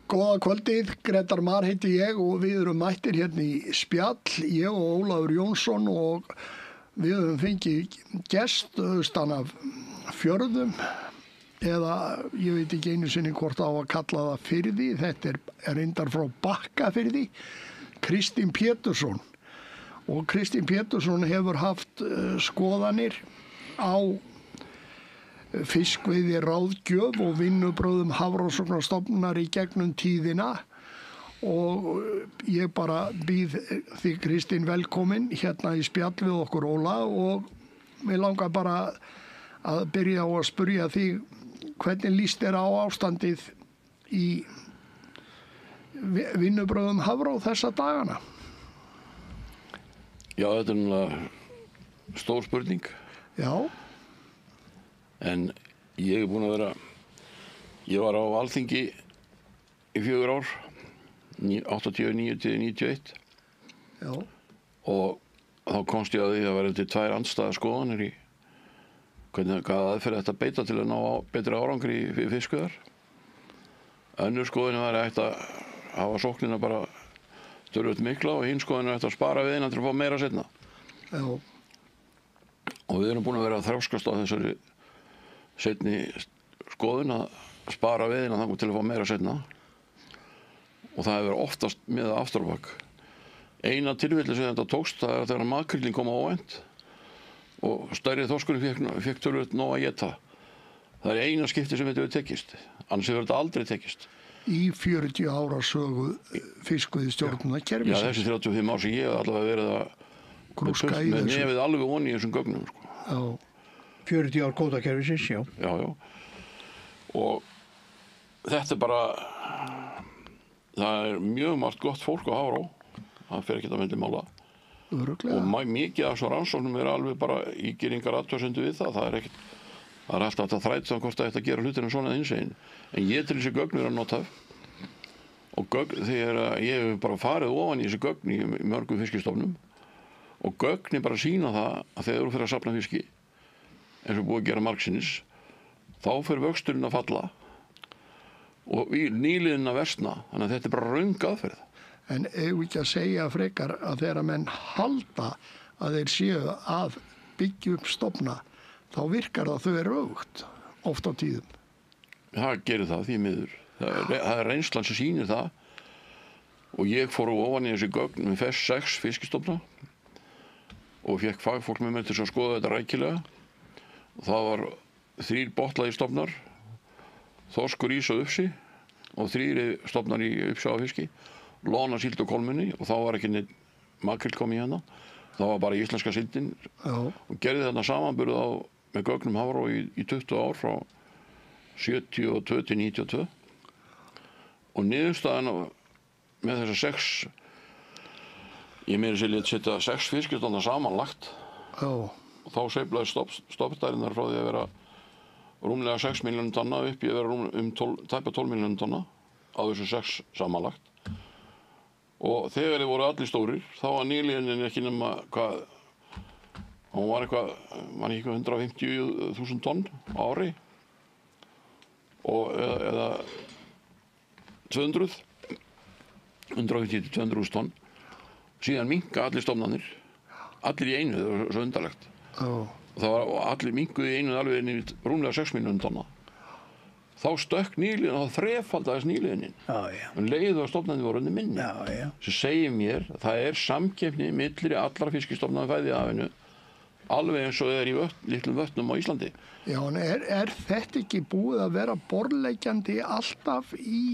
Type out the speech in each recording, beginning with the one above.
Góða kvöldið, Grétar Mar heiti ég og við erum mættir hérna í spjall, ég og Ólafur Jónsson og við höfum fengið gest austan af fjörðum eða ég veit ekki einu sinni hvort á að kalla það firði, þetta er reyndar frá Bakkafirði, Kristín Pétursson og Kristín Pétursson hefur haft skoðanir á fiskveiði ráðgjöf og vinnubrögðum Hafrannsóknastofnunar í gegnum tíðina og ég bara býð þig Kristín velkomin hérna í spjall við okkur Óla og mig langar bara að byrja á að spyrja þig hvernig líst þér á ástandið í vinnubrögðum Hafró þessa dagana? Já, þetta er náttúrulega stór spurning. Já. En ég er búinn að vera, ég var á Alþingi í 4 ár, 89 til 91. Já. Og þá komst ég að því að vera til 2 andstæðar skoðanir í hvaða aðferð þetta beita til að ná betri árangri í fiskveiðar. Önnur skoðun var að hafa sóknina bara töluvert mikla og hinn skoðun að spara veiðina til að fá meira seinna. Já. Og við erum búin að vera að þrjóskast á þessari seinni skoðun að spara veiðina þangað til að fá meira seinna og það hefur oftast með aftur á bak. Eina tilfelli sem þetta tókst það er þegar makríllinn kom á óvænt og stærri þorskurinn fékk töluvert nóg að éta. Það er eina skipti sem þetta hefur tekist, annars hefur þetta aldrei tekist. Í 40 ára sögu fiskveiðistjórnarkerfisins. Já, þessi 35 ár sem ég hef allavega verið að grúska í með þessu. nefið alveg onni í þessum gögnum. Sko. Já. 40 ár kvótakerfisins, já. Já, já. Og þetta er bara, það er mjög margt gott fólk á Hafró. Það fer ekki að myndi mála. Örugglega. Og mikið af svo rannsóknum er alveg bara í geringar athugasemdir við það. Það er alltaf að þræta um hvort það ætti að gera hlutina svona einsegin. En ég til þessi gögn er að nota. Og þegar ég hef bara farið ofan í þessi gögn í mörgum fiskistofnum og gögnin bara sýna það að þegar þú fyrir að safna fiski eins og búið að gera margsinnis, þá fer vöxturinn að falla og nýliðin að versna, þannig að þetta er bara röng aðferð. En eigum ekki að segja frekar að þegar menn halda að þeir séu að byggja upp stofna, þá virkar það þau er öfugt, oft á tíðum. Það gerir það því miður. Það er reynslan sem sýnir það og ég fór ofan í þessi gögn með 6 fiskistofna og fékk fagfólk með mér til að skoða þetta rækilega. Það var 3 botnlægir stofnar, þorskur, ís og ufsi og 3 stofnar í uppsjávarfiski, lona, síld og kolmunni og þá var ekki neitt makrill komið hérna. Það var bara íslenska síldin og gerði þarna samanburð með gögnum Hafró í 20 ár frá 72 til 92 og niðurstaðan með þessar 6, ég meira sér lét setja 6 fiskistofna samanlagt. Já. Og þá sveiflaði stofnstærðirnar frá því að vera rúmlega 6 milljónir tonna upp í að vera tæpa 12 milljónir tonna á þessu 6 samanlagt. Og þegar þið voru allir stórir, þá var nýliðinin ekki nema hún var eitthvað 150.000 tonn á ári og eða 150 til 200.000 tonn. Síðan minnka allir stofnarnir, allir í einu, það var svo undarlegt. Það var allir minnkuði í einu alveg inn í rúmlega 6 milljónir tonna. Þá stökk nýliðin og þá þrefaldaðist nýliðinin. En leiðu að stofnarnir voru undir minni. Sem segir mér að það er samkeppni milli allra fiskistofna í Fæðihafinu alveg eins og það er í litlum vötnum á Íslandi. Já, en er þetta ekki búið að vera borðleggjandi alltaf í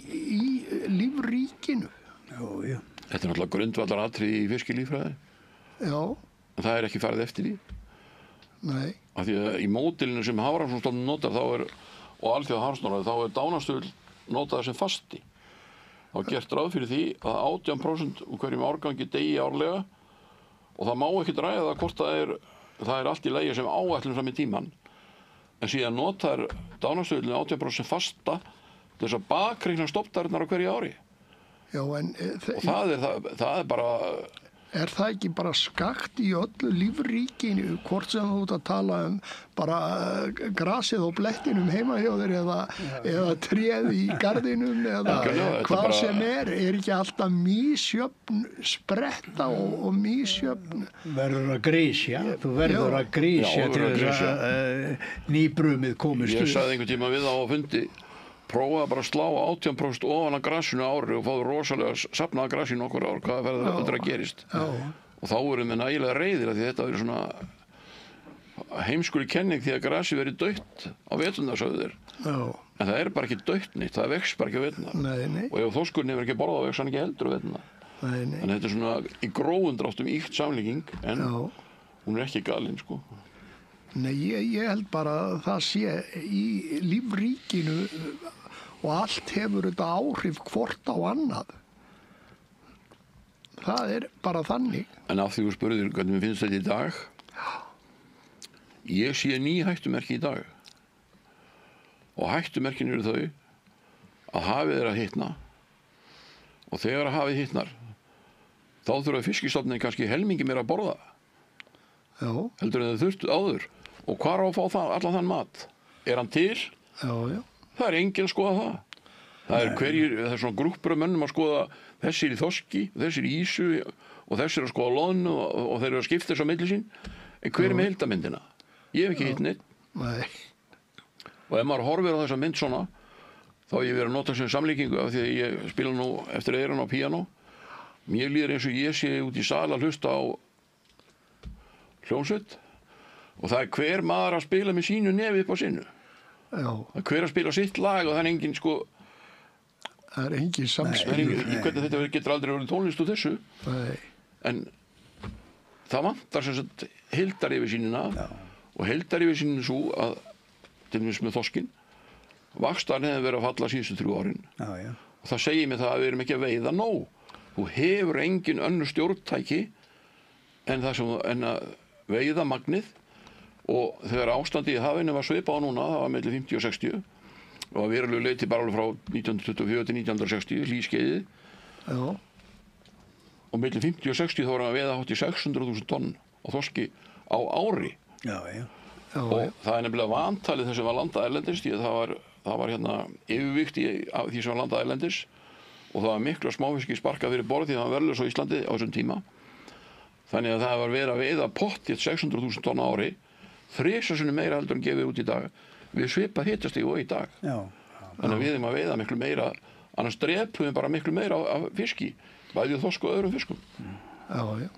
lífríkinu? Já. Þetta er náttúrulega grundvallaratriði í fiskilíffræði. Já. En það er ekki farið eftir því. Nei. Af því að í módelinu sem Hafrannsóknastofnun notar og Alþjóða Hafrannsóknastofnun þá er dánastuðull notaður sem fasti. Þá er gert ráð fyrir því að 18% úr hverjum árgangi deyi árlega og það má ekki ræða það hvort það er allt í lagi sem áætlun fram í tímann. En síðan notar dánastuðullin 18% sem fasta til þess að bakreikna stofnstærðirnar á hverju ári. Já, en og það er bara Er það ekki bara skakt í öllu lífríkinu, hvort sem þú ert að tala um bara grasið og blettinum heima hjá þér eða tréð í garðinum eða hvað sem er ekki alltaf mísjöfn spretta og mísjöfn? Verður að grísja, þú verður að grísja til þess að nýbrumið komist. Ég sagði einhvern tíma við á fundi, prófaði bara að slá 18% ofan að grasinu ári og fáðu rosalega safnaða grasinu okkur ár, hvað verður þetta að gerist. Og þá voru með nægilega reiðir því þetta verið svona heimskuli kenning því að grasi verið dautt á veturna, sögðu þeir. En það er bara ekki dautt nýtt, það vex bara ekki á veturna. Og ef þorskurinn hefur ekki borðað, vex hann ekki heldur á veturna. En þetta er svona í grófum dráttum íkt samlíking, en hún er ekki galin, sko. Nei, ég held bara að það sé í lífríkinu og allt hefur þetta áhrif hvort á annað. Það er bara þannig. En af því þú spurðir hvernig mér finnst þetta í dag, ég sé ný hættumerki í dag. Og hættumerkin eru þau að hafið er að hitna og þegar að hafið hitnar, þá þurfa fiskistofnin kannski helmingi meira að borða. Heldur en þau þurftu áður. Og hvar á að fá allan þann mat? Er hann til? Já. Það er enginn að skoða það. Það er svona grúppur af mönnum að skoða þessir í þorski, þessir í ýsu og þessir að skoða loðnu og þeir eru að skipta þessu á milli sín. En hver er með heildamyndina? Ég hef ekki hitt neitt. Nei. Og ef maður horfir á þessa mynd svona, þá hef ég verið að nota sem samlíkingu af því að ég spila nú eftir eyrun á píanó. Mér líður eins og ég sé út í sal að hlusta á hljómsveit. Og það er hver maður að spila með sínu nefi upp á sinu. Það er hver að spila sitt lag og það er engin sko... Það er engin samspil. Hvernig þetta getur aldrei verið tónlist úr þessu. Nei. En það vantar sem sagt heildaryfirsýnina og heildaryfirsýnin svo að til dæmis með þorskinn vaxtarinn hefur verið að falla síðustu 3 árin. Og það segir mér það að við erum ekki að veiða nóg. Þú hefur engin önnur stjórntæki en að veiða magnið. Og þegar ástandi í hafinu var svipað á núna, það var milli 50 og 60 og að verulegu leyti bara alveg frá 1924 til 1960, hlýskeiðið. Og milli 50 og 60 þá var að veiða hátt í 600.000 tonn á þorski á ári. Og það er nefnilega vantalið þess sem var landað erlendis, því að það var hérna yfirvíkt í því sem var landað erlendis og það var miklu smáfiski sparkað fyrir borð því það var verðlaus á Íslandi á þessum tíma. Þannig að það var verið að veiða pottþétt 600.000 tonn á ári. 3 sinnum meira heldur en gefið út í dag við svipað hitastig og í dag. Þannig að við erum að veiða miklu meira, annars drepum við bara miklu meira af fiski, bæði þorsk og öðrum fiskum. Já.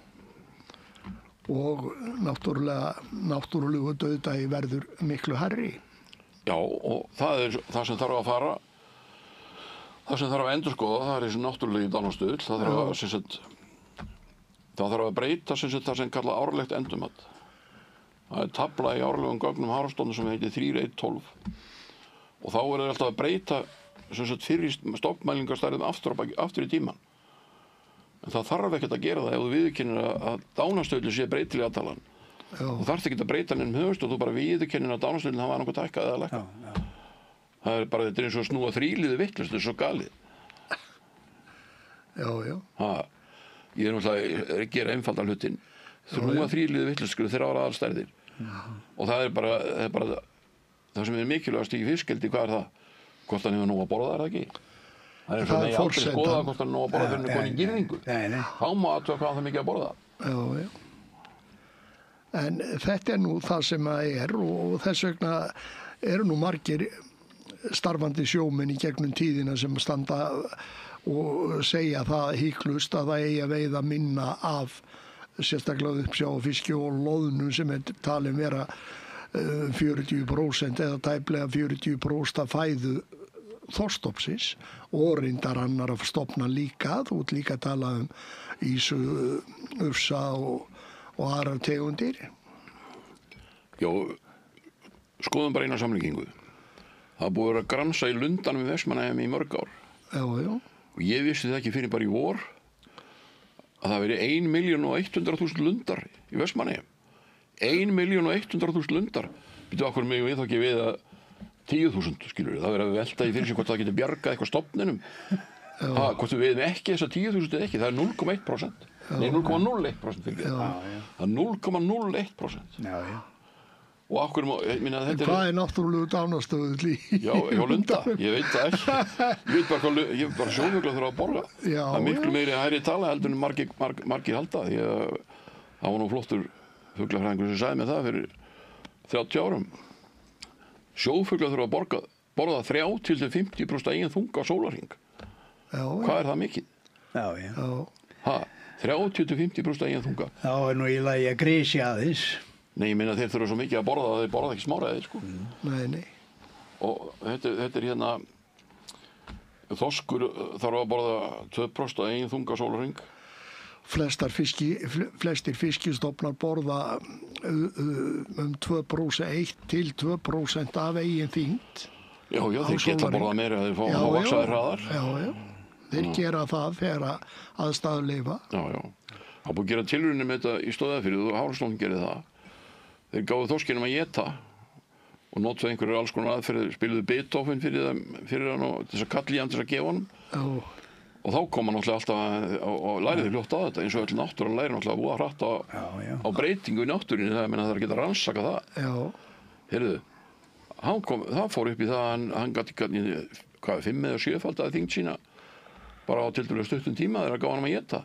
Og náttúrulegu dauðdagi verður miklu hærri. Já, og það er það sem þarf að fara, það sem þarf að endurskoða, það er þessi náttúrulegi dánastuðl, það þarf að breyta það sem kalla árlegt endurmat. Það er tafla í árlegum gögnum Hafrannsóknastofnunar sem heitir 3.1.12 og þá er það alltaf að breyta fyrir stofnmælingarstærðum aftur í tíman. En það þarf ekkert að gera það ef þú viðurkennir að dánastöðlun sé breytilega talan. Þú þarft ekkert að breyta neinum höfust og þú bara viðurkennir að dánastöðlun hafa annað hækkað eða lækkað. Það er bara, þetta er eins og að snúa þríliði vitlaust, þetta er svo galið. Ég er náttúrulega að gera einfalda hlutinn. Snúa þríliði vitlaust þegar ára aðalstærðir. Og það er bara það sem er mikilvægast í fiskeldi, hvað er það? Hvort hann hefur nóg að borða, er það ekki? Það er aldrei skoðað hvort hann er nóg að borða fyrir hann er komin í girðingu. Þá má aðtöða hvað hann mikið að borða. En þetta er nú það sem það er og þess vegna eru nú margir starfandi sjómenn í gegnum tíðina sem standa og segja það hiklaust að það eigi að veiða minna af sérstaklega uppsjávarfiski og loðnu sem er talin vera 40% eða tæplega 40% af fæðu þorskstofnsins og reyndar annar að stofna líka. Þú ert líka að tala um ýsu, ufsa og aðrar tegundir. Já, skoðum bara eina samlíkingu. Það búið að vera að gransa í lundanum í Vestmannaeyjum í mörg ár. Og ég vissi það ekki fyrir bara í vor að það veri 1.100.000 lundar í Vestmannaeyjum. 1.100.000 lundar. Býtu okkur mig við þá ekki við að 10.000, skilur við. Það verið að velta í fyrir sig hvort það getur bjargað eitthvað stofninum. Hvort við veiðum ekki þessa 10.000 eða ekki, það er 0,1%. Nei, 0,01% fyrir það. Það er 0,01%. Já. Og akkur, ég minna að þetta Hvað er náttúrulega dánastöðull í? Já, hjá Lunda, ég veit það ekki. Ég veit bara sjófuglar þurfa að borða. Það er miklu meiri hærri tala heldur en margir halda. Því að það var nú flottur fuglafræðingur sem sagði mig það fyrir 30 árum. Sjófuglar þurfa að borða 30-50% eigin þunga á sólarhring. Hvað er það mikið? Já. 30-50% eigin þunga. Þá er nú í lagi að grísja aðeins. Nei, ég meina þeir þurfa svo mikið að borða að þeir borða ekki smáræði, sko. Nei. Og þetta er hérna, þorskur þarf að borða 2% eigin þunga á sólarhring. Flestir fiskistofnar borða 1-2% af eigin þyngd. Já, þeir geta borða meira að þeir fá vaxaðir hraðar. Já. Þeir gera það þegar aðstæður leyfa. Já. Það búið að gera tilraunir með þetta í Stöðvarfirði og Hafrannsókn gerði það. Þeir gáðu þorskinum að éta og notuðu einhverjar alls konar aðferðir, spiluðu Beethoven fyrir hann og þess að kalli hann til að gefa honum. Og þá kom hann náttúrulega alltaf og læriði fljótt á þetta, eins og öll náttúran læri náttúrulega voða hratt á breytingu í náttúrinni, það er að geta rannsaka það. Heyrðu, það fór upp í það að hann gæti 5 eða 7-faldaði þyngd sína bara á tiltölulega stuttum tíma þegar að gáði hann að éta.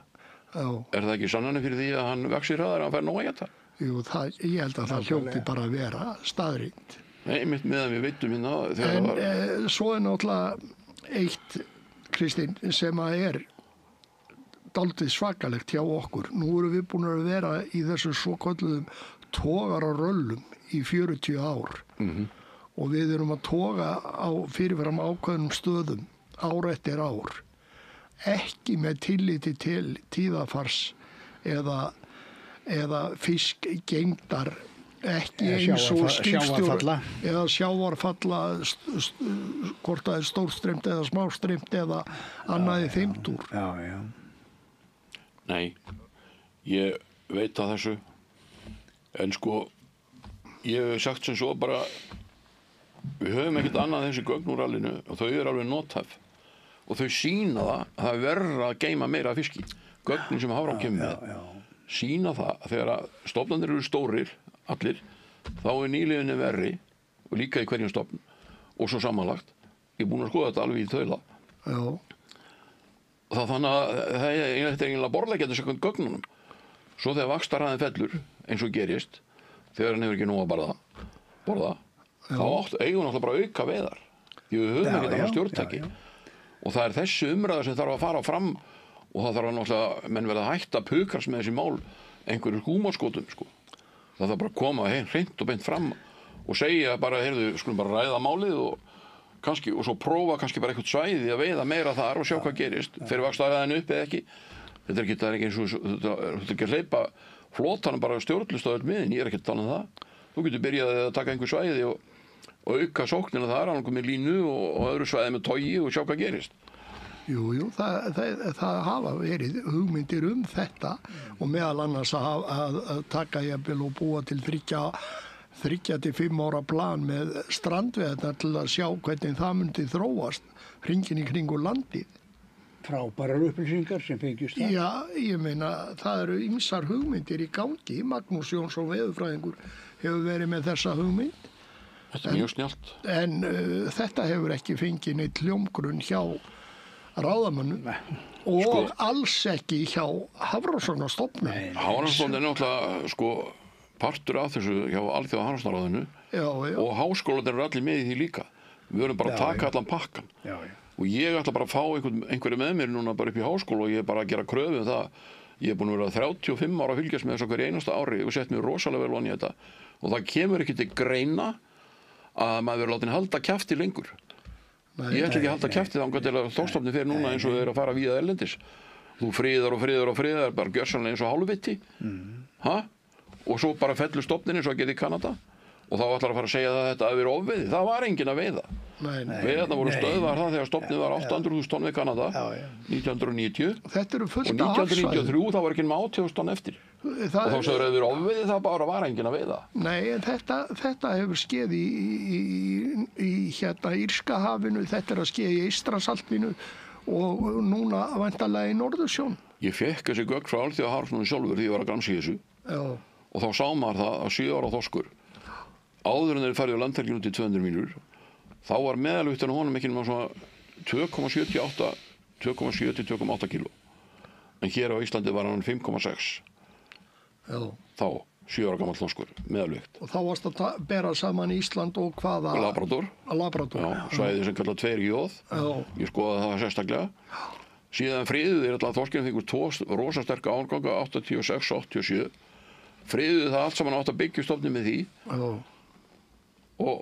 Er það ekki sannanir fyrir því að hann vaxi hraðar að hann fær nóg að éta? Jú, ég held að það hljóti bara að vera staðrýnd. Nei, mitt með að við veitum hérna. En svo er náttúrulega eitt, Kristín, sem að er dálítið svakalegt hjá okkur. Nú erum við búin að vera í þessu svokölluðum togararöllum í 40 ár. Og við erum að toga á fyrirfram ákveðnum stöðum ár eftir ár. Ekki með tilliti til tíðafars eða fiskgengdar, ekki eins og skipstjóri eða sjávarfalla, hvort það er stórstreymt eða smástreymt eða annað í þeimtúr. Já. Nei, ég veit að þessu, en sko, ég hef sagt sem svo bara, við höfum ekkert annað þessi gögn úr rallinu og þau eru alveg nothæf og þau sýna það að það verður að geyma meira fiski. Gögnin sem Hafrán kemur með sýna það að þegar stofnarnir eru stórir, allir, þá er nýliðinni verri og líka í hverjum stofn og svo samanlagt. Ég er búin að skoða þetta alveg í þaula. Það þannig að þetta er eiginlega borðleggjandi samkvæmt gögnunum. Svo þegar vaxtarhraðinn fellur, eins og gerist, þegar hann hefur ekki nóg að borða, þá eigum náttúrulega bara að auka veiðar. Því við höfum ekkert annað stjórntæki. Og það er þessi umræða sem þarf að fara fram og það þarf að náttúrulega, menn verða að hætta að pukrast með þessi mál einhverjum húmorskotum, sko. Það þarf bara að koma hreint og beint fram og segja bara, heyrðu, skulum bara ræða málið og svo prófa kannski bara eitthvað svæði að veiða meira þar og sjá hvað gerist. Fer vaxtarhraðinn upp eða ekki. Þetta er ekki eins og, þetta er ekki að hleypa flotanum bara stjórnlaust á öll miðin, ég er ekki að tala um það. Þú getur byrjað að taka einhver svæði og auka sóknina þar, annað með línu og öðru svæði með togi og sjá hvað gerist. Jú, það hafa verið hugmyndir þetta og meðal annars að taka jafnvel og búa til 3-5 ára plan með strandveiðarnar til að sjá hvernig það myndi þróast hringinn í kringu landið. Frábærar upplýsingar sem fengjust það. Já, ég meina, það eru ýmsar hugmyndir í gangi. Magnús Jónsson veðurfræðingur hefur verið með þessa hugmynd. Þetta er mjög snjallt. En þetta hefur ekki fengið neitt hljómgrunn hjá ráðamönnum og alls ekki hjá Hafrannsóknastofnun. Hafrannsókn er náttúrulega partur af þessu hjá Alþjóða Hafrannsóknaráðinu og háskólarnir eru allir með í því líka. Við verðum bara að taka allan pakkan. Og ég ætla bara að fá einhverju með mér núna bara upp í háskóla og ég er bara að gera kröfu það. Ég er búin að vera 35 ára að fylgjast með þessu hverju einasta ári og sett mér rosalega vel onni í þetta. Og það kemur ekki til greina að maður verður látin halda kjafti lengur. Ég ætla ekki að halda kjafti þangað til að þorskstofninn fer núna eins og þau eru að fara víða erlendis. Þú friðar bara gjörsamlega eins og hálfviti. Og svo bara fellur stofninn eins og að geta í Kanada. Og þá ætlar að fara að segja að þetta hafi verið ofveiði. Það var enginn að veiða. Veiðarnar voru stöðvar það þegar stofninn var 800.000 tonn við Kanada 1990. Þetta eru fullt af hafsvæðum. Og 1993 þá var ekki nema 80.000 tonn eftir. Og þá sagður að það verið ofveiði, það bara var enginn að veiða. Nei, en þetta hefur skeð í Írska hafinu, þetta er að skeð í Eystrasaltinu og núna væntanlega í Norðursjón. Ég fekk þessi gögn frá Alþjóðahafsmunum sjálfur því ég var að granska í þessu. Já, Og þá sá maður það að 7 ára þorskur, áður en þeir farið á landhelginu út í 200 mílur, þá var meðalvigtin á honum ekki nema svona 2,78, 2,7 til 2,8 kíló. En hér á Íslandi var hann 5,6. já. Þá, 7 ára gamall þorskur, meðalvikt. Og þá varst að bera saman Ísland og hvaða? Labrador. Labrador. Já, svæði sem kallað 2 jóð. Já. Ég skoðaði það sérstaklega. Síðan friðuðu þeir alltaf þorskinn fengur 2 rosasterka árganga, 86, 87. Friðuðu það allt saman átt að byggja stofninn með því Já, og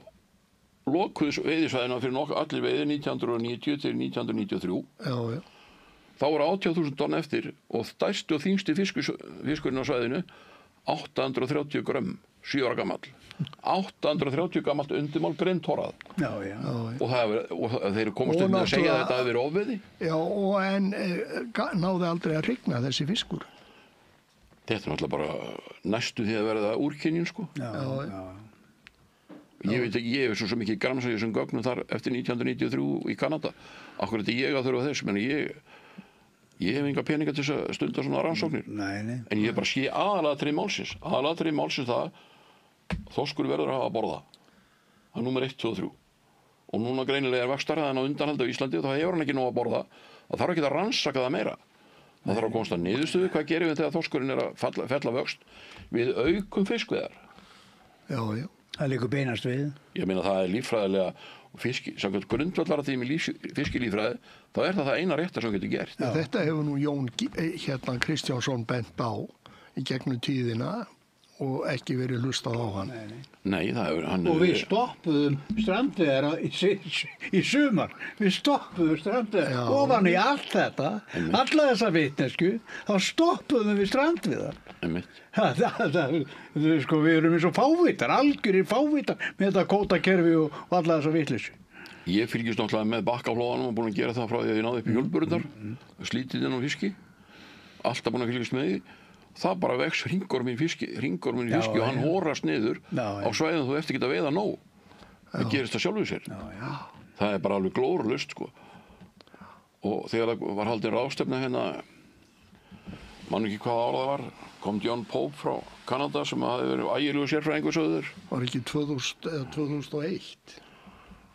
lokuðu veiðisvæðina fyrir allir veiðir 1990 til 1993. já, já. Þá voru 80.000 tonn eftir og stærsti og þyngsti fiskurinn á svæðinu 830 grömm, 7 ára gamall. 830 gamalt undirmál grindtorrað. Já, já. Og þeir komast um með að segja að þetta hafi verið ofveiði. Já, og en náði aldrei að hrygna þessi fiskur. Þetta er náttúrulega bara næstu því að verða úrkynjun, sko. Já, Já. já. Ég veit ekki, ég hef svo mikið gramsað í þessum gögnum þar eftir 1993 í Kanada. Akkur þetta ég að þurfa þess, menn ég hef enga peninga til þess að stunda svona rannsóknir. Nei. En ég bara sé aðalatrið málsins. Aðalatrið málsins það, þorskur verður að hafa að borða. Það er númer 1, 2 og 3. Og núna greinilega er vaxtarhraðinn á undanhaldi á Íslandi og þá hefur hann ekki nóg að borða. Það þarf ekki að rannsaka það meira. Það þarf að komast að niðurstöðu hvað gerum við þegar þorskurinn er að fella vöxt. Við aukum fiskveiðar. Já, já. Það liggur beinast við. Ég meina það er líffræðilega samkvæmt grundvallar að því með fiskilíffræði, þá er það eina rétta sem getur gert. Já. Þetta hefur nú Jón Kristjánsson bent á í gegnum tíðina og ekki verið hlustað á hann. Nei, það hefur hann. Og við stoppuðum strandveiðar í sumar. Við stoppuðum strandveiðar ofan í allt þetta, alla þessa vitnesku, þá stoppuðum við strandveiðar. Sko, við erum eins og fávitar, algjörir fávitar með þetta kvótakerfi og alla þessa vitleysu. Ég fylgist náttúrulega með bakkaflóðanum og búin að gera það frá því að ég náði upp í hjólbörurnar, slítið inn á fiski, alltaf búin að fylgjast með því. Það bara vex hringorminn í fiski og hann hórast niður á svæðum þú eftir geta veiða nóg. Það gerist það sjálfu sér. Já. Það er bara alveg glórulaust, sko. Og þegar það var haldin ráðstefna hérna, man ekki hvaða ár það var, kom John Pope frá Kanada sem hafði verið ægilegu sérfræðingur sögður. Var ekki 2000 eða 2001?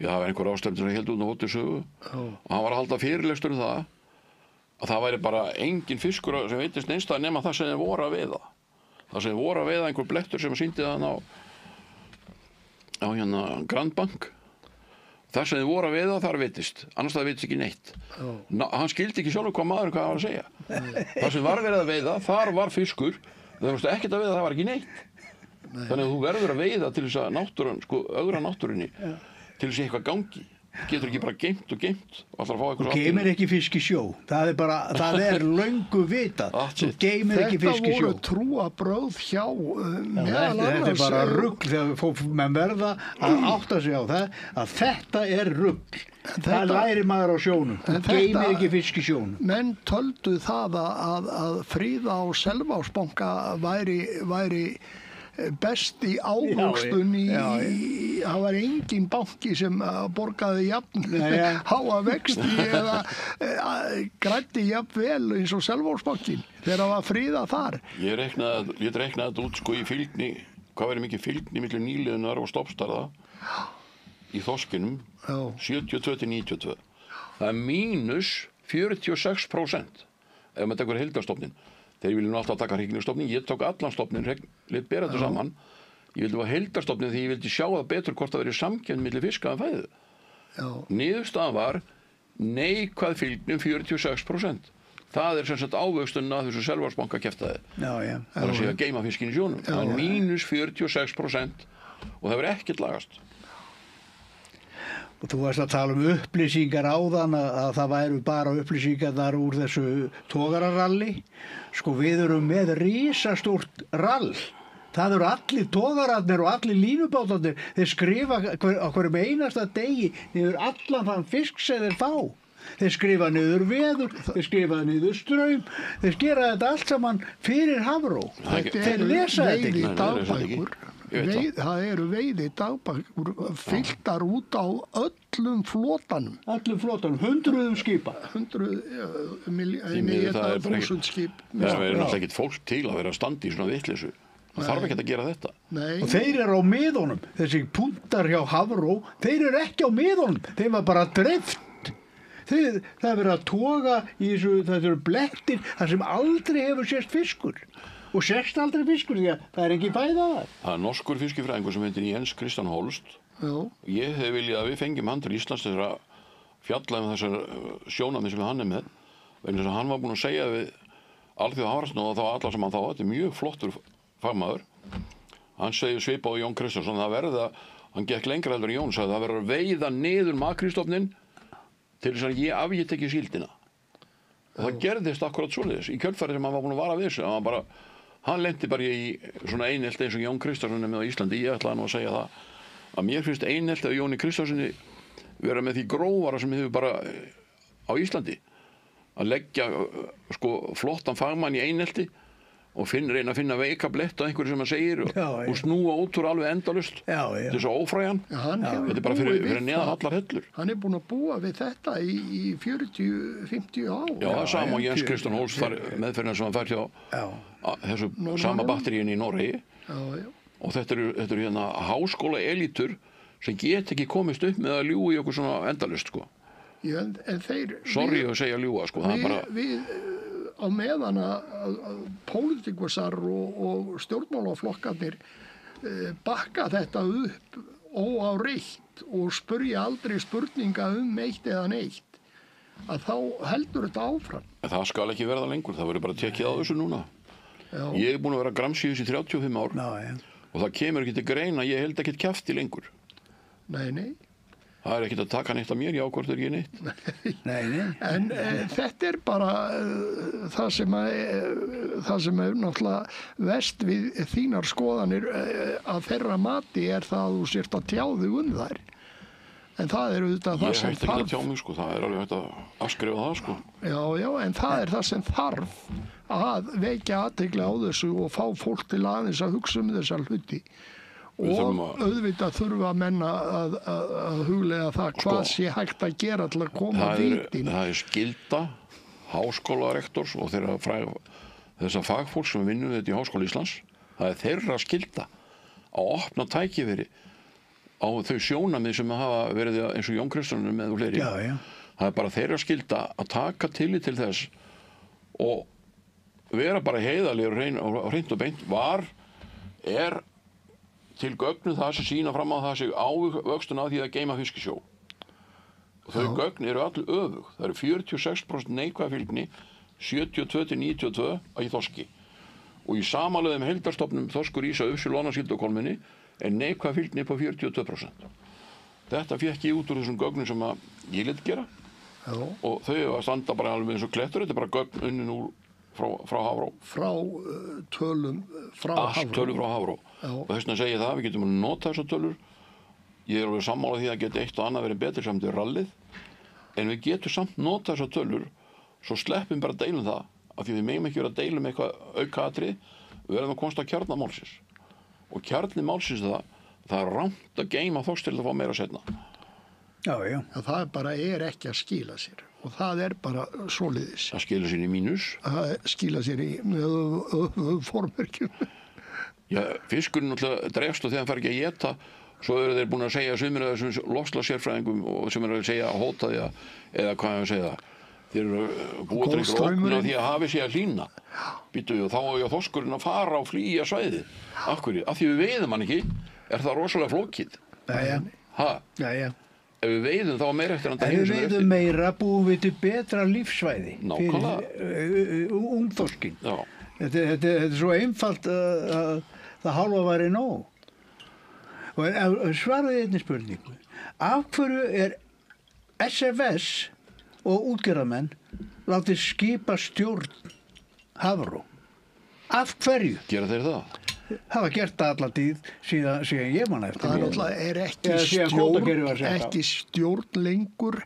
Já, það var einhver ráðstefna sem held út á Hóttisögu og hann var að halda fyrirlestur það að það væri bara engin fiskur sem veitist neinstað nema það sem þeir voru að veiða. Það sem þeir voru að veiða einhver blettur sem sýndi þann á hérna Grand Bank. Það sem þeir voru að veiða þar veitist, annars það veitist ekki neitt. Hann skildi ekki sjálfur hvað maður hvað var að segja. Það sem var verið að veiða, þar var fiskur, það varst ekkert að veiða, það var ekki neitt. Þannig að þú verður að veiða til þess að náttúran, sko, ögra náttúrunni, til þess að eitthvað gangi. Getur ekki bara geimt og alltaf að fá eitthvað. Þú geymir ekki fisk í sjó. Það er löngu vitað. Þú geymir ekki fisk í sjó. Þetta voru trúabrögð hjá meðal annars. Þetta er bara rugl þegar menn verða að átta sig á það að þetta er rugl. Það lærir maður á sjónum. Þú geymir ekki fisk í sjónum. Menn töldu það að Fríða og Selvogsbanka væri best í ávöxtun það var engin banki sem borgaði jafn háa vexti eða græddi jafn vel eins og Selvogsbankin þegar það var Fríða þar. Ég reiknaði þetta út sko í fylgni, hvað verið mikið fylgni milli nýliðunar og stoppstarða í þorskinum 72 til 92. Það er mínus 46% ef maður tekur heildarstofnin. Þeir vilja nú alltaf taka hrygningarstofnin, ég tók allan stofnin, lit bera þetta saman. Ég vildi hafa heildarstofnin því ég vildi sjá það betur hvort það verið samkennd milli fiska en fæðu. Niðurstaðan var neikvæð fylgni 46%. Það er sem sagt ávöxtunna að þessu Selvogsbanka keftaði. Það er að segja að geyma fiskin í sjónum. Það er mínus 46% og það verið ekkert lagast. Og þú varst að tala upplýsingar áðan að það væru bara upplýsingar þar úr þessu togararalli. Sko við erum með risastórt rall. Það eru allir togararnir og allir línubátarnir. Þeir skrifa á hverjum einasta degi niður allan þann fisk sem þeir fá. Þeir skrifa niður veður, þeir skrifa niður straum. Þeir gera þetta allt saman fyrir Hafró. Þeir lesa þetta ekki. Dagbækur. Ég veit það eru veiði dagbækur fylltar út á öllum flotanum. Öllum flotanum, 100 skipa. 100 Því miður það er bara ekki- 1000 skip. Það er náttúrulega ekkert fólk til að vera að standa í svona vitleysu. Það þarf ekki að gera þetta. Nei, Og þeir eru á miðunum, þessi puntar hjá Hafró, þeir eru ekki á miðunum, þeir var bara dreift. Það er verið að toga í þessu, það eru blettir, þar sem aldrei hefur sést fiskur. Og sést aldrei fiskur því að það er ekki fæða þar. Það er norskur fiskifræðingur sem heitir Jens Christian Holst. já, Ég hef viljað að við fengjum hann til Íslands þess að fjalla þessar sjónarmið sem hann er með. Vegna þess að hann var búinn að segja við Alþjóða Hafrannsóknina og þá alla sem hann þá, þetta er mjög flottur fagmaður. Hann segir svipað á Jón Kristjánsson, hann gekk lengra heldur en Jón, sagði það verður að veiða niður makristofninn til þess að ég afgit ekki síldina. Og það gerðist akkurat svoleiðis í kjölfarið sem hann var búinn að vara við þessu. Hann lenti bara í svona einelt eins og Jón Kristjánsson er með á Íslandi. Ég ætlaði nú að segja það að mér finnst einelt að Jóni Kristjánssoni vera með því grófara sem hefur bara á Íslandi. Að leggja flottan fagmann í einelti og reyna að finna veika blett á einhverju sem hann segir og snúa út úr alveg endalust til þess að ófræjan. Þetta er bara fyrir neðan allar hellur. Hann er búinn að búa við þetta í 40-50 ár. Já, það er sama og Jens Christian Holst meðferðina sem hann fær hjá þessu sama batteríin í Noregi. Og þetta eru hérna háskóla elítur sem get ekki komist upp með að ljúga í okkur svona endalust, Já, en þeir... Sorry að segja ljúga, það er bara... Við á meðan að pólitíkusar og stjórnmálaflokkarnir bakka þetta upp óáreitt og spurja aldrei spurninga eitt eða neitt, að þá heldur þetta áfram. En það skal ekki verða lengur, það verður bara tekið á þessu núna. Já. Ég er búinn að vera gramsíðus í 35 ár og það kemur ekki til greina, ég held ekkert kjafti lengur. Nei. Það er ekkert að taka neitt af mér, já, hvort er ekki neitt. Nei. En þetta er bara það sem er náttúrulega verst við þínar skoðanir að þeirra mati er það að þú sért að tjá þig þær. En það er auðvitað það sem þarf. Ég hætti ekki að tjá mig, það er alveg hægt að afskrifa það, Já, en það er það sem þarf að vekja athygli á þessu og fá fólk til aðeins að hugsa þessa hluti. Og auðvitað þurfa menn að huglega það hvað sé hægt að gera til að koma vitin. Það er skylda háskólarektors og þessa fagfólk sem vinnur þetta í Háskóla Íslands. Það er þeirra skylda að opna tækifæri á þau sjónarmið sem hafa verið eins og Jón Kristjánsson með og fleiri. Já. Það er bara þeirra skylda að taka tillit til þess og vera bara heiðarlegur og hreint og beint. Er til gögnu það sem sýna fram á það sem ávöxtun á því að geyma fiskisjó. Og þau gögn eru allir öfug. Það eru 46% neikvæðafylgni, 72-92 í þorski. Og í samanlögðum heildarstofnum þorskur, ísa, ufsi, lónasíld og kolmunni er neikvæðafylgni upp á 42%. Þetta fékk ég út úr þessum gögnum sem að ég lit gera. Og þau að standa bara alveg eins og klettur. Þetta er bara gögn unnin úr frá Hafró. Tölum frá Hafró. Og þess vegna segi ég það, við getum að nota þessar tölur. Ég er alveg sammála því að geta eitt og annað verið betri samt í rallið. En við getum samt nota þessar tölur, svo sleppum bara að deilum það. Af því við megum ekki vera að deilum eitthvað aukaatrið, við verðum að komast að kjarna málsins. Og kjarni málsins það er rangt að geyma þorsk til að fá meira seinna. Já. Það er ekki að skila sér. Og það er bara svoleiðis. Það skila sér í mínus. Það skila sér í formerkjum. Já, fiskurinn náttúrulega drefst og þegar hann fær ekki að éta, svo eru þeir búin að segja sumir af þessum loftslagssérfræðingum og sem eru að segja að hóta því eða hvað ég að segja það. Þeir eru búið til einhver ógn af því að hafi sig að hlýna. Býtu við og þá á þorskurinn að fara á flýja svæðið. Af hverju? Af því við veiðum hann ekki, er það rosalega flókið. Já. Ef við veiðum þá meira eftir Ef við veiðum meira búum við til betra lífsvæði fyrir ungþorskin. Þetta er svo einfalt að það hálfa væri nóg. Og svaraði einni spurningu. Af hverju er SFS og útgerðarmenn látið skipa stjórn Hafró? Af hverju? Gera þeir það? hafa gert það alla tíð síðan ég man eftir. Það náttúrulega Síðan kvótakerfið var sett á. ekki stjórn lengur,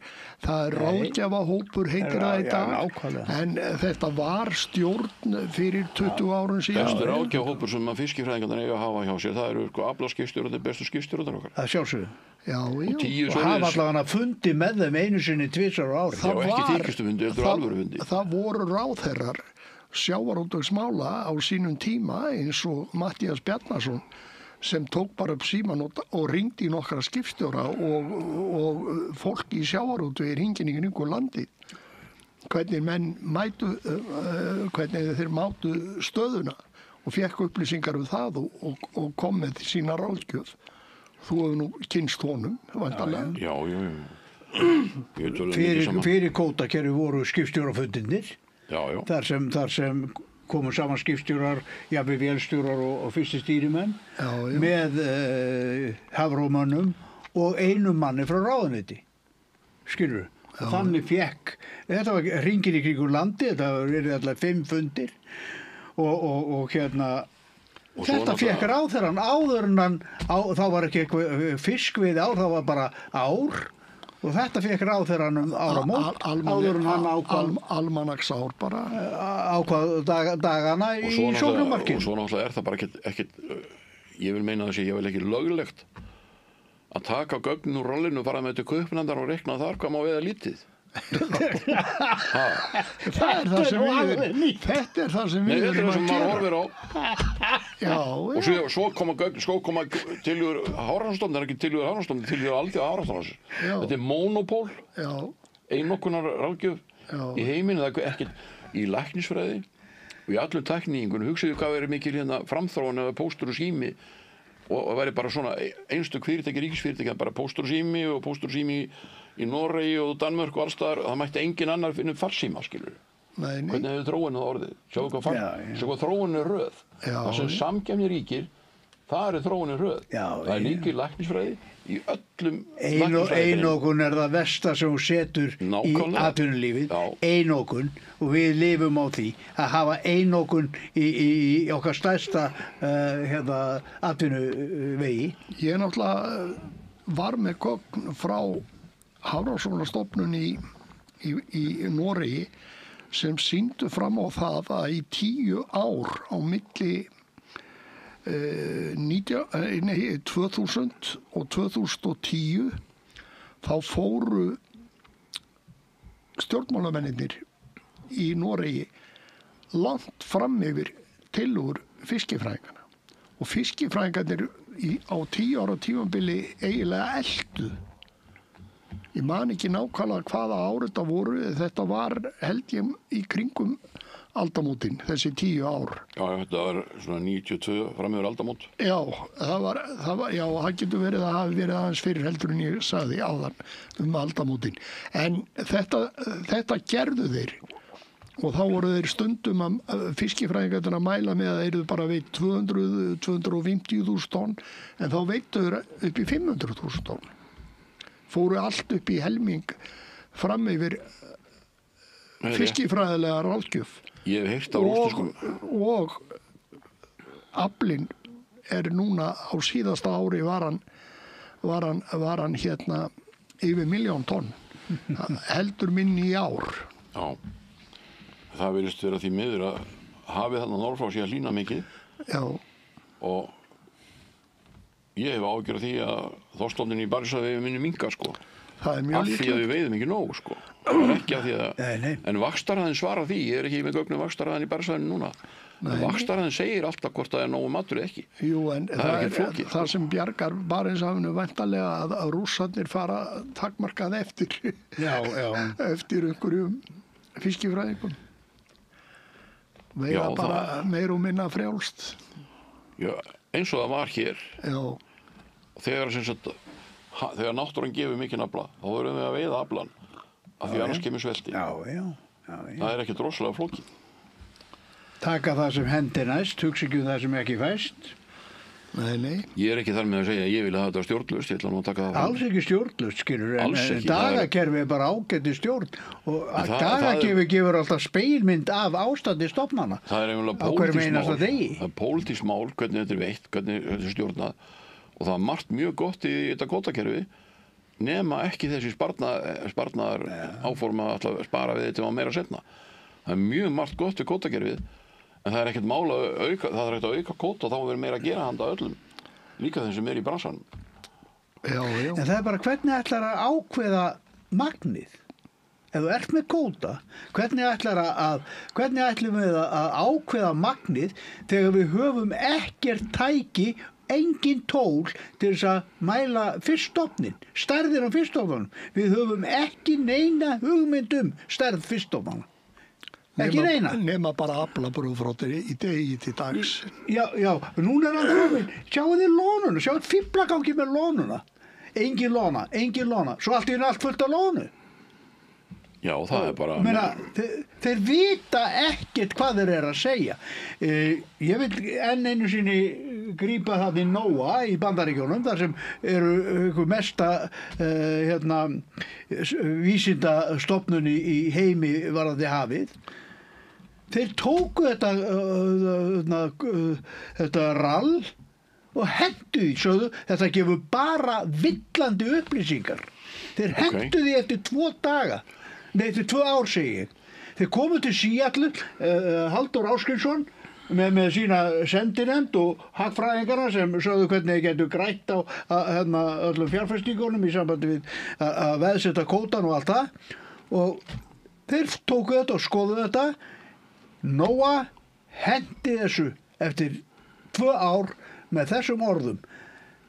það er ráðgjafahópur heitir það í dag, nákvæmlega. en þetta var stjórn fyrir 20 árum síðan. Bestu ráðgjafahópur sem að fiskifræðingarnir eiga að hafa hjá sér, það eru aflaskipstjórarnir, bestu skipstjórarnir okkar. Það sjálfsögðu. Já, já. 10 Og hafa svoleiðis. allavega fundi með þeim einu sinni 2 ára á ári. Já, ekki þykistufundi, heldur alvörufundi. Það voru ráðherrar sjávarútvegsmála á sínum tíma eins og Matthías Bjarnason sem tók bara upp síman og ringdi í nokkra skipstjóra og fólk í sjávarútvegi hringin í kringu landi. Hvernig menn hvernig þeir mátu stöðuna og fekk upplýsingar það og kom með sína ráðgjöf. Þú hefur nú kynst honum, vantarlega. Já. Ég töluðum mikið saman. Fyrir kvótakerfi voru skipstjórafundinir. Já. Þar sem komu saman skipstjórar, jafnvel vélstjórar og fyrsti stýrimenn með hafrómönnum og einum manni frá ráðuneyti. Skilurðu? Þannig fekk, þetta var hringir í kringum landi, þetta var verið allar 5 fundir og þetta fekk ráðherrann áður en hann, þá var ekki eitthvað fiskveiði ár, það var bara ár. Og þetta fekk ráðherrann áramót áður en hann ákvað almanaksár bara ákvað dagana í sjóknumarkinu. Og svo náttúrulega það bara ekkert ég vil meina þessi, ég vil ekki löglegt að taka gögnin úr rollinu, fara með til kaupnefndar og rekna þar hvað má veiða lítið. Þetta er það sem við erum að maður horfir á. Já. Og svo koma tilhjör Hafrannsóknastofnunar, það er ekki tilhjör Hafrannsóknastofnunar, tilhjör Hafrannsóknastofnunar. Þetta er monopól, einokunar ráðgjöf í heiminu, það er ekkert í læknisfræði og í allum tækningunum. Hugsaðu hvað verið mikil framþróun eða póstur og sími og væri bara svona einstök fyrirtæki, ríkisfyrirtæki, bara póstur og sími í Noregi og Danmörk og allstaðar, það mætti engin annar finna farsíma, skilur. Hvernig hefur þróunin það orðið? Sjáu hvað þróunin er röð. Það sem samkeppni ríkir, það er þróunin röð. Það er líka í læknisfræði, í öllum læknisfræði. Einokun er það versta sem hún setur í atvinnulífið. Einokun, og við lifum á því að hafa einokun í okkar stærsta atvinnuvegi. Ég náttúrulega var með gögn frá Hafrannsóknastofnun í Noregi sem sýndu fram á það að í 10 ár á milli 2000 og 2010 þá fóru stjórnmálamennir í Noregi langt fram yfir tillögur fiskifræðinganna og fiskifræðingarnir á 10 ára tímabili eiginlega eltu. Ég man ekki nákvæmlega hvaða ár þetta var held ég í kringum aldamótin, þessi 10 ár. Já, þetta var svona 92 fram yfir aldamót. Já, það getur verið að hafi verið aðeins fyrir heldur en ég sagði áðan aldamótin. En þetta gerðu þeir og þá voru þeir stundum að fiskifræðingarnir að mæla með að þeir bara veit 250.000 tonn en þá veittu þeir upp í 500.000 tonn. Fóru allt upp í helming fram yfir fiskifræðilega ráðgjöf. Ég hef heyrt á rúsneskum. Og aflinn er núna á síðasta ári var hann yfir 1.000.000 tonn. Heldur minni í ár. Já. Það virðist vera því miður að hafið þarna norðfrá sé að hlýna mikið. Já. Og ég hef áhyggjur af því að þorskstofninn í Barentshafi muni minnka, sko. Það er mjög líklegt. Af því að við veiðum ekki nóg, sko. Það er ekki af því að... En vaxtarhraðinn svarar því. Ég er ekki með gögnum vaxtarhraðinn í Barentshafinu núna. Vaxtarhraðinn segir alltaf hvort það er nógu matur eða ekki. Jú, en það sem bjargar Barentshafinu væntanlega að Rússarnir fara takmarkað eftir. Já. Eftir einhverjum fiskifræðingum. Veiða bara meir og minna frjálst. Já, eins og það var hér. Já. Þegar náttúran gefur mikinn afla, þá verðum við að veiða aflan af því annars kemur svelti. Já. Það er ekkert rosalega flókið. Taka það sem hendi næst, hugsa ekki það sem ekki fæst. Nei. Ég er ekki þar með að segja að ég vil hafa þetta stjórnlaust, ég ætla nú að taka það fram. Alls ekki stjórnlaust, skilur, en Alls ekki, dagakerfi er bara ágæti stjórn og það dagakerfi gefur alltaf speilmynd af ástandi stofnana. Það er eiginlega á hverjum einasta pólitískt mál. degi. Það er pólitískt mál, hvernig þetta er veitt, hvernig þetta er stjórnað og það er margt mjög gott í þetta kvótakerfi nema ekki þessi sparnaðar áforma að spara við þetta meira seinna. Það er mjög margt gott við kvótakerfið en það er ekkert mál að auka, það er ekkert að auka kvóta, þá verður meira að gera handa öllum, líka þeim sem er í bransanum. Já. En það er bara hvernig ætlar að ákveða magnið. Ef þú ert með kvóta, hvernig ætlum við að ákveða magnið þegar við höfum ekkert tæki, engin tól til þess að mæla fiskstofninn, stærðir á fiskstofnunum. Við höfum ekki neina hugmynd stærð fiskstofnana. Ekki neina. Nema bara aflabrúðfróttir í degi til dags. Já, núna er hann komin. Sjáu þið lónuna, sjáu þið fíflagangi með lónuna. Engin lóna. Svo allt í einu allt fullt af lónu. Já, það er bara... Meina, þeir vita ekkert hvað þeir eru að segja. Ég vil enn einu sinni grípa það í NOAA í Bandaríkjunum, þar sem eru mesta vísindastofnun í heimi varðandi hafið. Þeir tóku þetta rall og hentu því, sögðu, þetta gefur bara villandi upplýsingar. Þeir hentu því eftir 2 daga. Nei, eftir 2 ár, segi ég. Þeir komu til Seattle, Halldór Ásgrímsson, með sína sendinefnd og hagfræðingarna sem sögðu hvernig þeir getur grætt á öllum fjárfestingunum í sambandi við að veðsetta kvótann og allt það. Og þeir tóku þetta og skoðu þetta. NOAA hendi þessu eftir 2 ár með þessum orðum.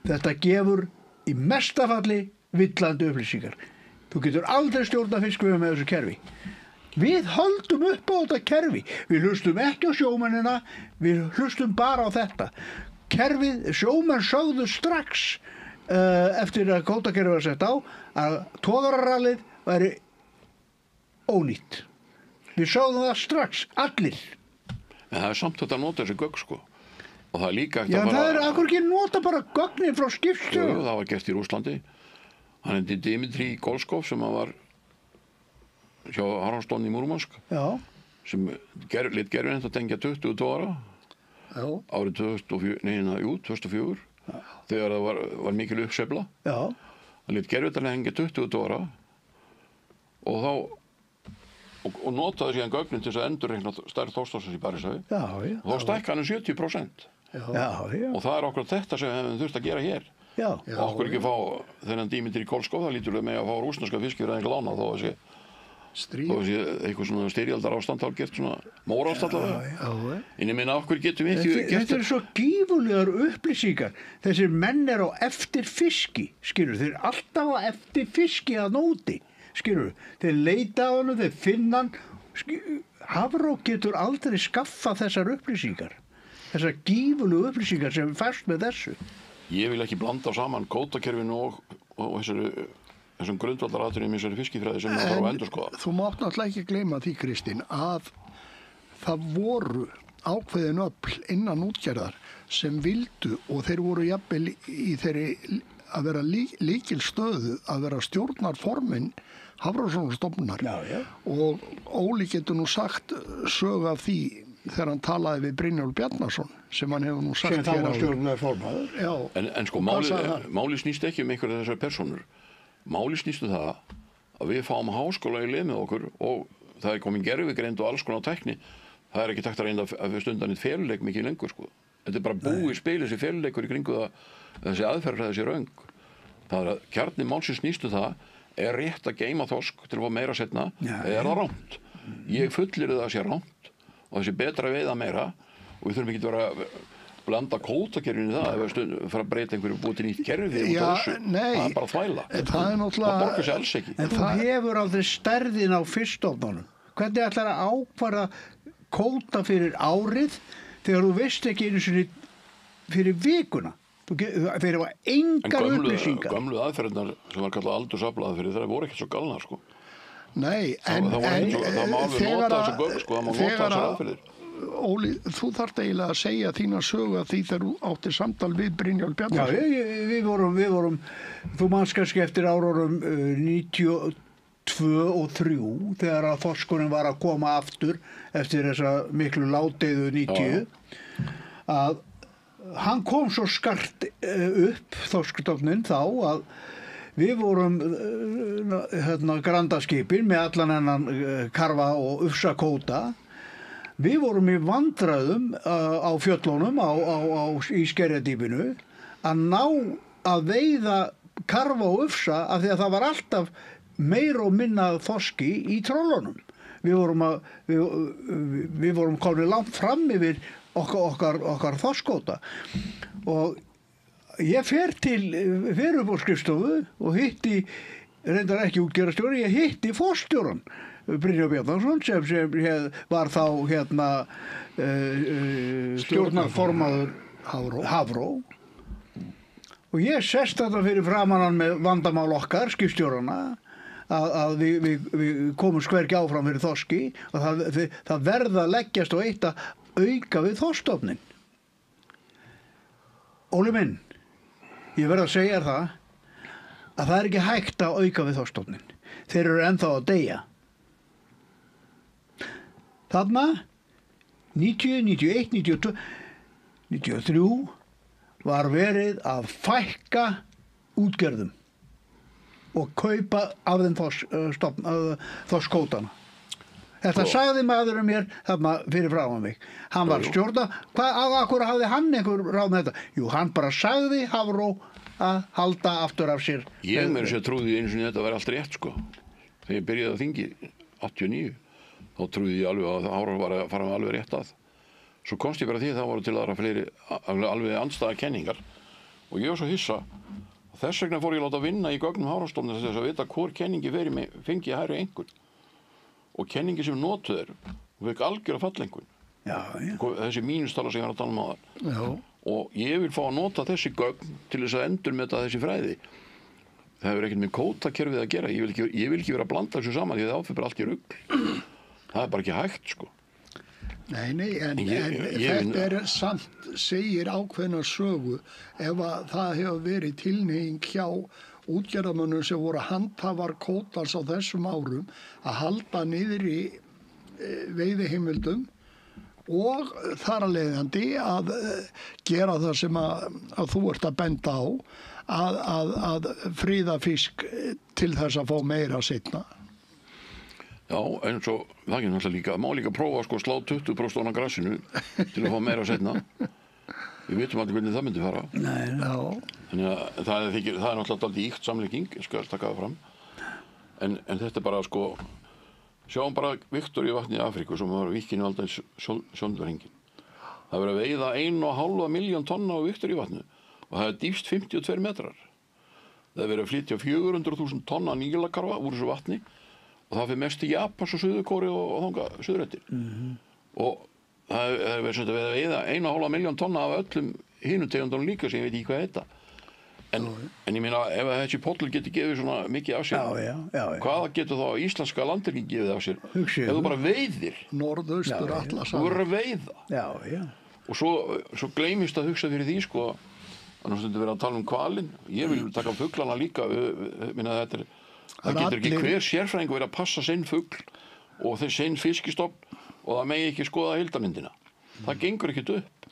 Þetta gefur í mestafalli villandi upplýsingar. Þú getur aldrei stjórna fiskveiðum með þessu kerfi. Við höldum upp á þetta kerfi. Við hlustum ekki á sjómennina, við hlustum bara á þetta. Kerfið, sjómenn sögðu strax eftir að kvótakerfið var sett á að togararallið væri ónýtt. Við sögðum það strax, allir. En það er samt þetta að nota þessi gögn, sko. Og það er líka Já, það er akkur ekki nota bara gögnin frá skipstjóra. Það var gert í Rússlandi. Hann heiti Dimitri Golskov sem var hjá Haraldsson í Múrmansk. Já. Sem lit gerfinn að tengja 20 tóra árið 2004. Já. Þegar það var mikil uppsveifla. Já. Hann lit gerfinn að tengja 20 tóra og þá og notaði síðan gögnin til þess að endurreikna stærð Þorsteinsson í Paríshafi. Og þá stækka hann 70%. Og það er okkur þetta sem við hefum þurft að gera hér. Og okkur ekki fá þennan Dimitri Golskov, það lítur við með að fá rússneska fiskifræðing lána þó að sé eitthvað svona styrjaldar ástand þá gert svona mórástand allavega. En ég meina okkur getum við ekki gert þetta. Svo gífurlegar upplýsingar. Þessir menn á eftir fiski, skilur, þeir alltaf á eftir fiski að nóti. Skilur, þeir leita á hann, þeir finna hann. Hafró getur aldrei skaffað þessar upplýsingar. Þessar gífurlegu upplýsingar sem fæst með þessu. Ég vil ekki blanda saman kvótakerfinu og þessum grundvallaratriðum í þessari fiskifræði sem það þarf að endurskoða. Þú mátt náttúrulega ekki gleyma því, Kristín, að það voru ákveðin öfl innan útgerðar sem vildu og þeir voru jafnvel í þeirri að vera lykilstöðu, að vera stjórnarforminn Hafrannsóknastofnunar. Og Óli getur nú sagt sögu af því þegar hann talaði við Brynjólf Bjarnason sem hann hefur nú sagt sem það var stjórnarformaður. En sko máli snýst ekki einhverja þessar persónur. Máli snýst það að við fáum háskóla í lið með okkur og það er komin gervigreind og alls konar tækni. Það er ekki takt að reynda að stundan eitt feluleik mikið lengur, sko. Þetta er bara búið spil þessi feluleikur í kringu það, þessi aðferðfræði, þessi röng. Það er að kjarni málsins snýstu það, er rétt að geyma þorsk til að fá meira setna, eða er það rámt? Ég fullir það að sé rámt og þessi betra veiða meira og við þurfum ekki að vera að blanda kvótakerfinu í það ef fara að breyta einhverju búið til nýtt kerfi út af þessu. Það er bara þvæla. Það borgar sig alls ekki. En þú hefur aldrei stærðin á fiskstofnunum. Hvernig ætlar að ákvarða kvóta fyrir árið þegar þú veist ekki einu sinni fyrir vikuna? Þeir hafa engar upplýsingar. Gömlu aðferðirnar sem var kallað aldursaflaaðferðir, það voru ekkert svo galnar, sko. Nei, en það má alveg nota þessu gögn, sko, það má nota þessar aðferðir. Óli, þú þarft eiginlega að segja þína sögu að því þegar þú áttir samtal við Brynjólf Já, Bjarnason. við vorum, þú manns kannski eftir árórum 92 og 3 þegar að þorskurinn var að koma aftur eftir þessa miklu ládeyðu 90 að hann kom svo skart upp þorskstofninn þá að við vorum grandaskipin með allan hennan karfa og ufsakóta. Við vorum í vandræðum á fjöllunum í Skerjadýpinu að ná að veiða karfa og ufsa af því að það var alltaf meira og minna þorski í trollunum. Við vorum komið langt fram yfir okkar þorskóta og ég fer upp á skrifstofu og hitti, reyndar ekki útgerðarstjóri, ég hitti forstjóran Brynjólf Bjarnason sem var þá stjórnarformaður Hafró og ég sest þetta fyrir framan hann með vandamál okkar, skipstjórana að við komum hvergi áfram fyrir þorski og það verða að leggjast á eitt að auka við þorskstofninn. Óli minn, ég verð að segja það að það er ekki hægt að auka við þorskstofninn. Þeir eru ennþá að deyja. Þarna 90, 91, 92, 93 var verið að fækka útgerðum og kaupa af þeim þorskkótana. Þetta sagði maðurinn mér þarna fyrir framan mig. Hann var stjórna. Akkur hafði hann einhver ráð með þetta? Jú, hann bara sagði Hafró að halda aftur af sér. Ég meira sér trúði einu sinni þetta væri allt rétt sko. Þegar ég byrjaði að þingi 89, þá trúði ég alveg að Hafró var að fara með alveg rétt að. Svo komst ég bara því að það voru til aðra fleiri alveg andstæða kenningar og ég var svo hissa. Þess vegna fór ég að láta vinna í gögnum Hafrastofnunar þess að vita hvor kenningi fengi að hægri einhvern. Og kenningi sem notuð og fekk algjör að fallengun. Þessi mínustala sem ég var að tala um áðan. Og ég vil fá að nota þessi gögn til þess að endurmeta þessi fræði. Það hefur ekkert með kótakerfið að gera. Ég vil ekki vera að blanda þessu saman því það áfyrir allt í rugl. Það er bara ekki hægt sko. Nei, en þetta er samt, segir ákveðna sögu ef að það hefur verið tilhneiging hjá útgerðarmönnum sem voru handhafar kvótans á þessum árum að halda niður í veiðiheimildum og þar að leiðandi að gera það sem að þú ert að benda á að fríða fisk til þess að fá meira seinna. Já, en svo það ekki náttúrulega líka, má líka prófa sko slá 20% á grassinu til að fá meira seinna. Við vitum allir hvernig það myndi fara. Nei, þannig að það er náttúrulega alltaf íkt samlíking, ég skal taka það fram. En þetta er bara sko, sjáum bara Viktoríuvatnið í Afríku sem var vikinu alltaf sjóndarhingin. Það verið að veiða 1,5 milljón tonna á Viktoríuvatnið og það er dýpst 52 metrar. Það er verið að flytja 400.000 tonna nílakarfa úr þessu vatni og það fyrir mest í Japans og Suður-Kóru og þangað suðrættir. Og það er verið að veiða 1,5 milljón tonna af öllum hinum tegundunum líka sem ég veit ekki hvað heita. En ég meina, ef þessi pollur getur gefið svona mikið af sér, hvaða getur þá íslenska landhelgin gefið af sér? Ef þú bara veiðir. Norðaustur Atlantshafi. Þú verður að veiða. Og svo gleymist að hugsa fyrir því, sko, að nú stundum við að tala um hvalinn. Ég vil taka fuglana líka. Minna, það getur ekki hver sérfræðingur verið að passa sinn fugl og sinn fiskistofn og það megi ekki skoða heildarmyndina. Það gengur ekkert upp.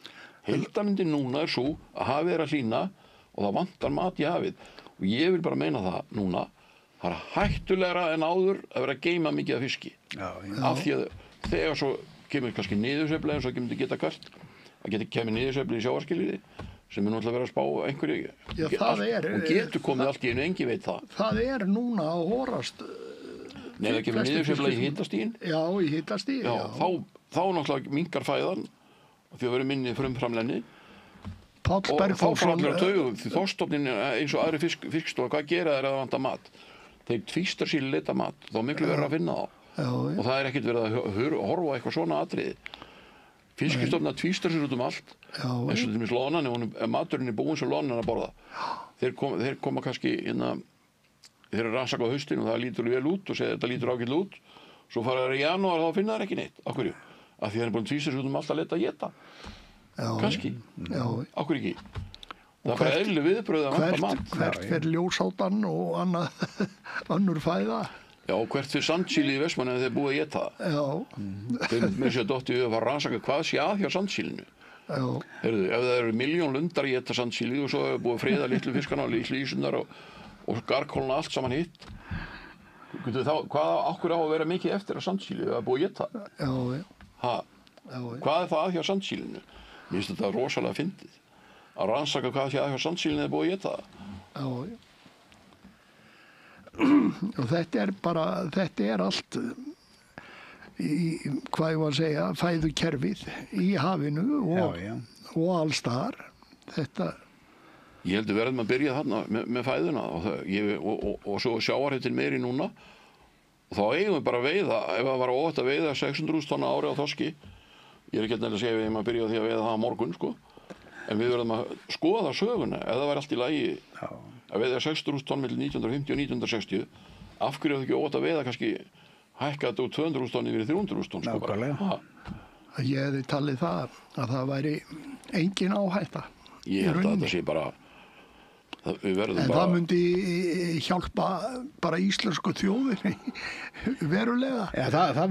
Heildarmyndin núna er svo að hafið er að hlýna og það vantar mat í hafið. Og ég vil bara meina það núna, það er hættulegra en áður að vera að geyma mikið af fiski. Af því að þegar svo kemur kannski niðursveifla eins og það geta hvert, það kemur niðursveifla í sjávarskiljiði sem er náttúrulega verið að spá einhverju. Hún getur komið allt í einu, engin veit það. Það er núna að horast. Nei, það kemur niðursveifla í hitastigin. Já, í hitastigin, já. Þá náttúrulega minnkar fæðan því að verið minni frumframleiðni. Páll Bergþórsson. Og þá fara allir að tauga því þorskstofninn eins og aðri fiskstofa, hvað gera þeir að vanta mat? Þeir tvístar sér leita mat, þá miklu verið að finna þá. Og það er ekkert verið að horfa á eitthvað svona atriði. Fiskistofnar tvístar sér út um allt, eins og til dæmis loðnan, ef maturinn er búinn sem loðnan að borða. Þeir koma kannski þeir eru rannsaka á haustin og það lítur vel út og segja þetta lítur ágætlega út. Svo fara þeir í janúar og þá finna þeir ekki neitt. Af hverju? að því það er búin tvísir út alltaf að leta að geta. Kannski. Já. Akkur ekki. Það er bara eðlileg viðbrögð að vanta mat. Hvert fer ljósátan og annað, önnur fæða. Já, hvert fyrir sandsíli í Vestmannaeyjum þeir búið að geta það. Já. Þeir með sér dottið við að fara að rannsaka hvað sé að hjá sandsílinu. Já. Heyrðu, ef það eru 1.000.000 lundar í geta sandsíli og svo er búið að friða litlu fiskana og litlu ísundar og garkóluna allt saman hitt. Hvað okkur á að vera mikið eftir að sandsíli ef það er búið að geta það? Já. Hvað er það að hjá sandsílinu? Mér finnst þetta rosalega fyndið. Að rannsaka hvað sé að hjá sandsílinu er búið að geta það. Já. Og þetta er allt hvað ég var að segja, fæðukerfið í hafinu og alls þar. Ég heldur verðum að byrja þarna með fæðuna og svo sjávarhitinn meiri núna. Og þá eigum við bara að veiða, ef það var óvægt að veiða 600.000 tonna ári á þorski, ég er ekki að segja við eigum að byrja á því að veiða það á morgun, sko. En við verðum að skoða söguna, ef það væri allt í lagi að veiða 600.000 tonn milli 1950 og 1960, af hverju hefði ekki óvægt að veiða kannski hækka þetta úr 200.000 tonn yfir 300.000 tonn, sko bara. Ég hefði talið það að það væri engin áhætta. Ég held að þetta sé bara, við verðum en bara... það myndi hjálpa bara íslensku þjóðinni verulega. Ja, það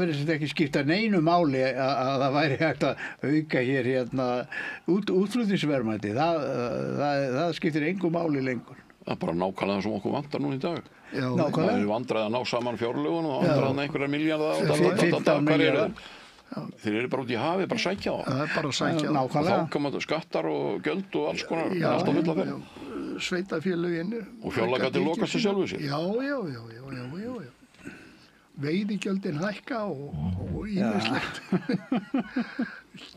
virðist ekki skipta neinu máli að það væri hægt að auka hér útflutningsverðmæti. Það skiptir engu máli lengur. Það er bara nákvæmlega sem okkur vantar núna í dag. Já, nákvæmlega. Það er vandrað að ná saman fjárlögun og vandrað einhverjar milljarða. 15 milljarðar. Þeir eru bara út í hafi, bara sækja á. Það er bara að sækja á. Og þá koma skattar og gjöld og alls konar, allt á fulla ferð. Sveitafélögin. Og fjárlagatir lokast til sjálfu sér. Já. Veiðigjöldin hækka og ýmislegt.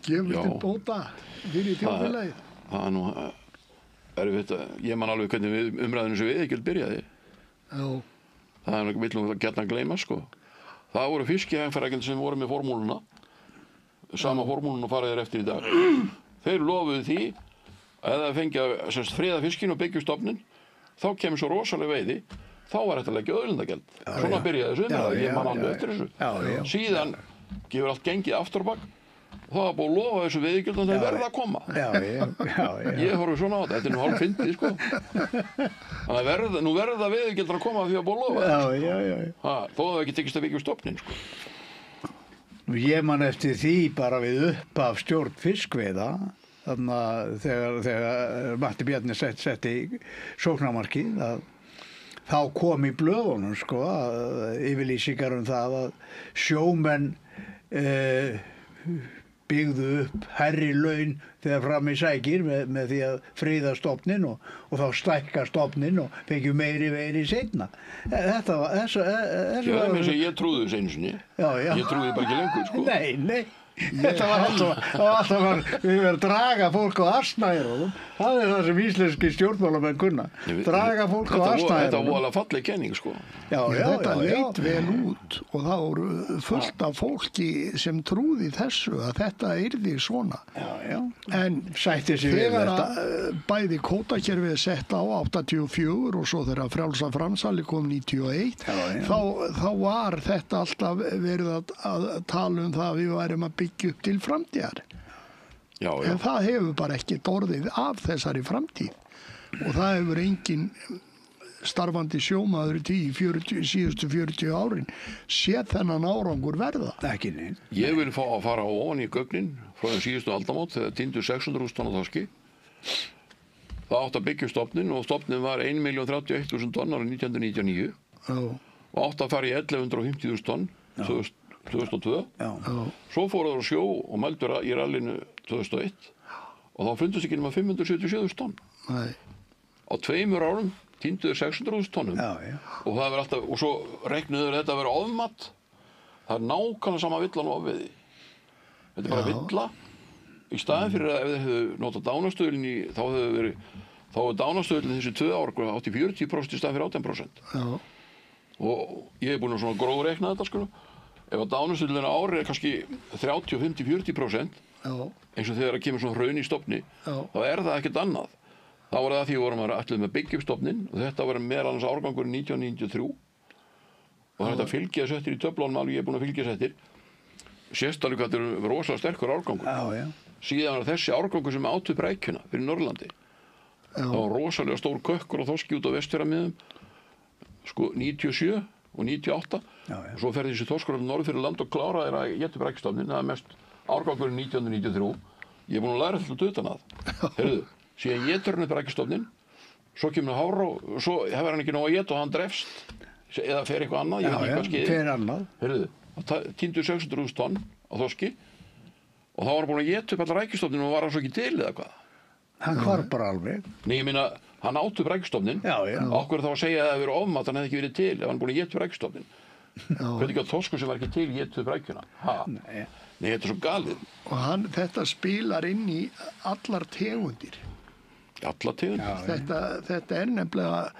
Gefur til bóta fyrir þjóðfélagið. Það er nú erfitt ég man alveg hvernig umræðinu sem veiðigjöld byrjaði. Já. Það er vill nú gjarnan gleyma, sko. Það voru fiskihagfræðingar sem voru með formúluna. Sama formúluna fara þeir eftir í dag. Þeir lofuðu því að ef það fengi að friða fiskinn og byggja stofninn, þá kemur svo rosalega veiði, þá var þetta að leggja auðlindagjald. Svona byrjaði þessu umræða, ég man alveg eftir þessu. Síðan gefur allt gengið aftur á bak og það var búið að lofa þessu veiðigjöldum þeir verða að koma. Ég horfi svona á þetta er nú hálf fyndið, sko. Þannig að nú verða veiðigjöldum að koma því að búið að lofa þessu. Þó það ekki tekist að byggja stofninn, sko. Ég man eftir því bara við upphaf stjórn fiskveiða, þannig að þegar Matti Bjarni setti sóknarmarkið, þá kom í blöðunum, sko, yfirlýsingar það að sjómenn byggðu upp hærri laun þegar fram í sækir með því að friða stofninn og þá stækka stofninn og fengju meiri seinna. Þetta var... Ég trúði þessu einu sinni. Ég trúði bara ekki lengur, sko. Nei. Þetta var alltaf við verðum að draga fólk á asnaeyrunum. Það er það sem íslenski stjórnmálamenn kunna. Draga fólk á asnaeyrunum. Þetta var alveg falleg kenning, sko. Þetta leit vel út og það voru fullt af fólki sem trúði þessu að þetta yrði svona. En þegar bæði kvótakerfið sett á 84 og svo þegar frjálsa framsali kom 91, þá var þetta alltaf verið að tala það að við værum að byggja upp til framtíðar. En það hefur bara ekki orðið af þessari framtíð og það hefur engin starfandi sjómaður í síðustu 40 árin séð þennan árangur verða. Ekki neinn. Ég vil fara ofan í gögnin frá þeim síðustu aldamót þegar týndu 600.000 tonna þorski. Það átti að byggja stofninn og stofninn var 1.031.000 tonn árið 1999 og átti að fara í 1150.000 tonn 2002. Svo fóru þeir á sjó og mældu í rallinu 2001 og þá fundust ekki nema 577.000 tonn. Á 2 árum týndu þeir 600.000 tonnum og það var alltaf, og svo reiknuðu þetta að vera ofmat. Það er nákvæmlega sama villan og ofveiði. Þetta er bara villa. Í staðinn fyrir að ef þeir hefðu notað dánastöðlinn þá hefur dánastöðlinn þessi 2 ár átti 40% í staðinn fyrir 18%. Og ég búinn að svona gróðreikna þetta, sko. Ef að dánastöðlinn á ári kannski 30, 50, 40%, eins og þegar það kemur svona hraun í stofni, þá það ekkert annað. Þá var það því við vorum ætluðum að byggja upp stofninn og þetta var meðal annars árgangurinn 1993 og þetta fylgja settir í töflunum alveg ég er búinn að fylgja settir. sérstaklega hvað þetta er rosalega sterkur árgangur. Já. Síðan var þessi árgangur sem átti upp rækjuna fyrir Norrlandi. Það var rosalega stór kökkur á þorski út á Vestfjarðamiðum, sko 97 og 98. Og svo fer þessi þorskur á norður fyrir land og kláraði að geta upp rækjustofninn. Það er mest árgangurinn 1993. Ég er búinn að læra alltaf utan að. Heyrðu, síðan getur hann upp rækjustofninn, svo kemur hár og svo hefur hann ekki nóg að geta og hann drefst. Eða fer eitthvað annað, ég veit ekki hvað skeiði. Fer annað. Heyrðu, það týndu 600.000 tonn á þorski og þá var hann búinn að geta upp allar rækjustofninn og var hann svo ekki til eða hvað. Hann hvarf bara alveg. Nei, ég meina, hann átti upp rækjustofninn. Okkur þá að segja að það hefur verið ofmat, hann hefði ekki verið til ef hann búinn að geta upp rækjustofninn. Hvernig ekki að þorskur sem var ekki til geta upp rækjuna? Nei, þetta er svo galið. Og þetta spilar inn í allar tegundir. Allar tegundir? Þetta er nefnilega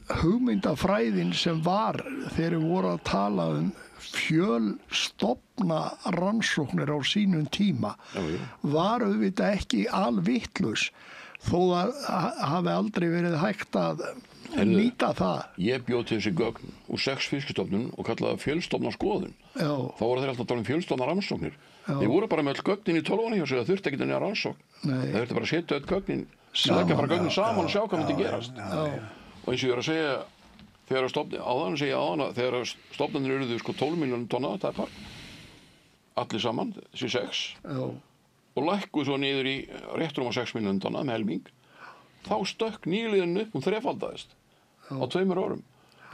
hugmyndafræðin sem var þegar við vorum að tala fjölstofna rannsóknir á sínum tíma. Var auðvitað ekki alvitlaus þó að hafi aldrei verið hægt að nýta það. Ég bjóð til þessi gögn úr 6 fiskistofnum og kallaði fjölstofna skoðun. Þá voru þeir alltaf að tala fjölstofna rannsóknir. Þeir voru bara með öll gögnin í 12 hjá sig, það þurfti ekki að rannsókn. Þeir þurfti bara að setja öll gögnin, leggja bara gögnin saman og sjá hvað myndi gerast. Og eins og ég er að segja, þegar stofnarnir urðu sko 12 milljónir tonna, tæpar, allir saman, þessi 6, og lækkuðu svo niður í rétt rúma 6 milljónir tonna með helming, þá stökk nýliðin upp, hún þrefaldaðist á 2 árum.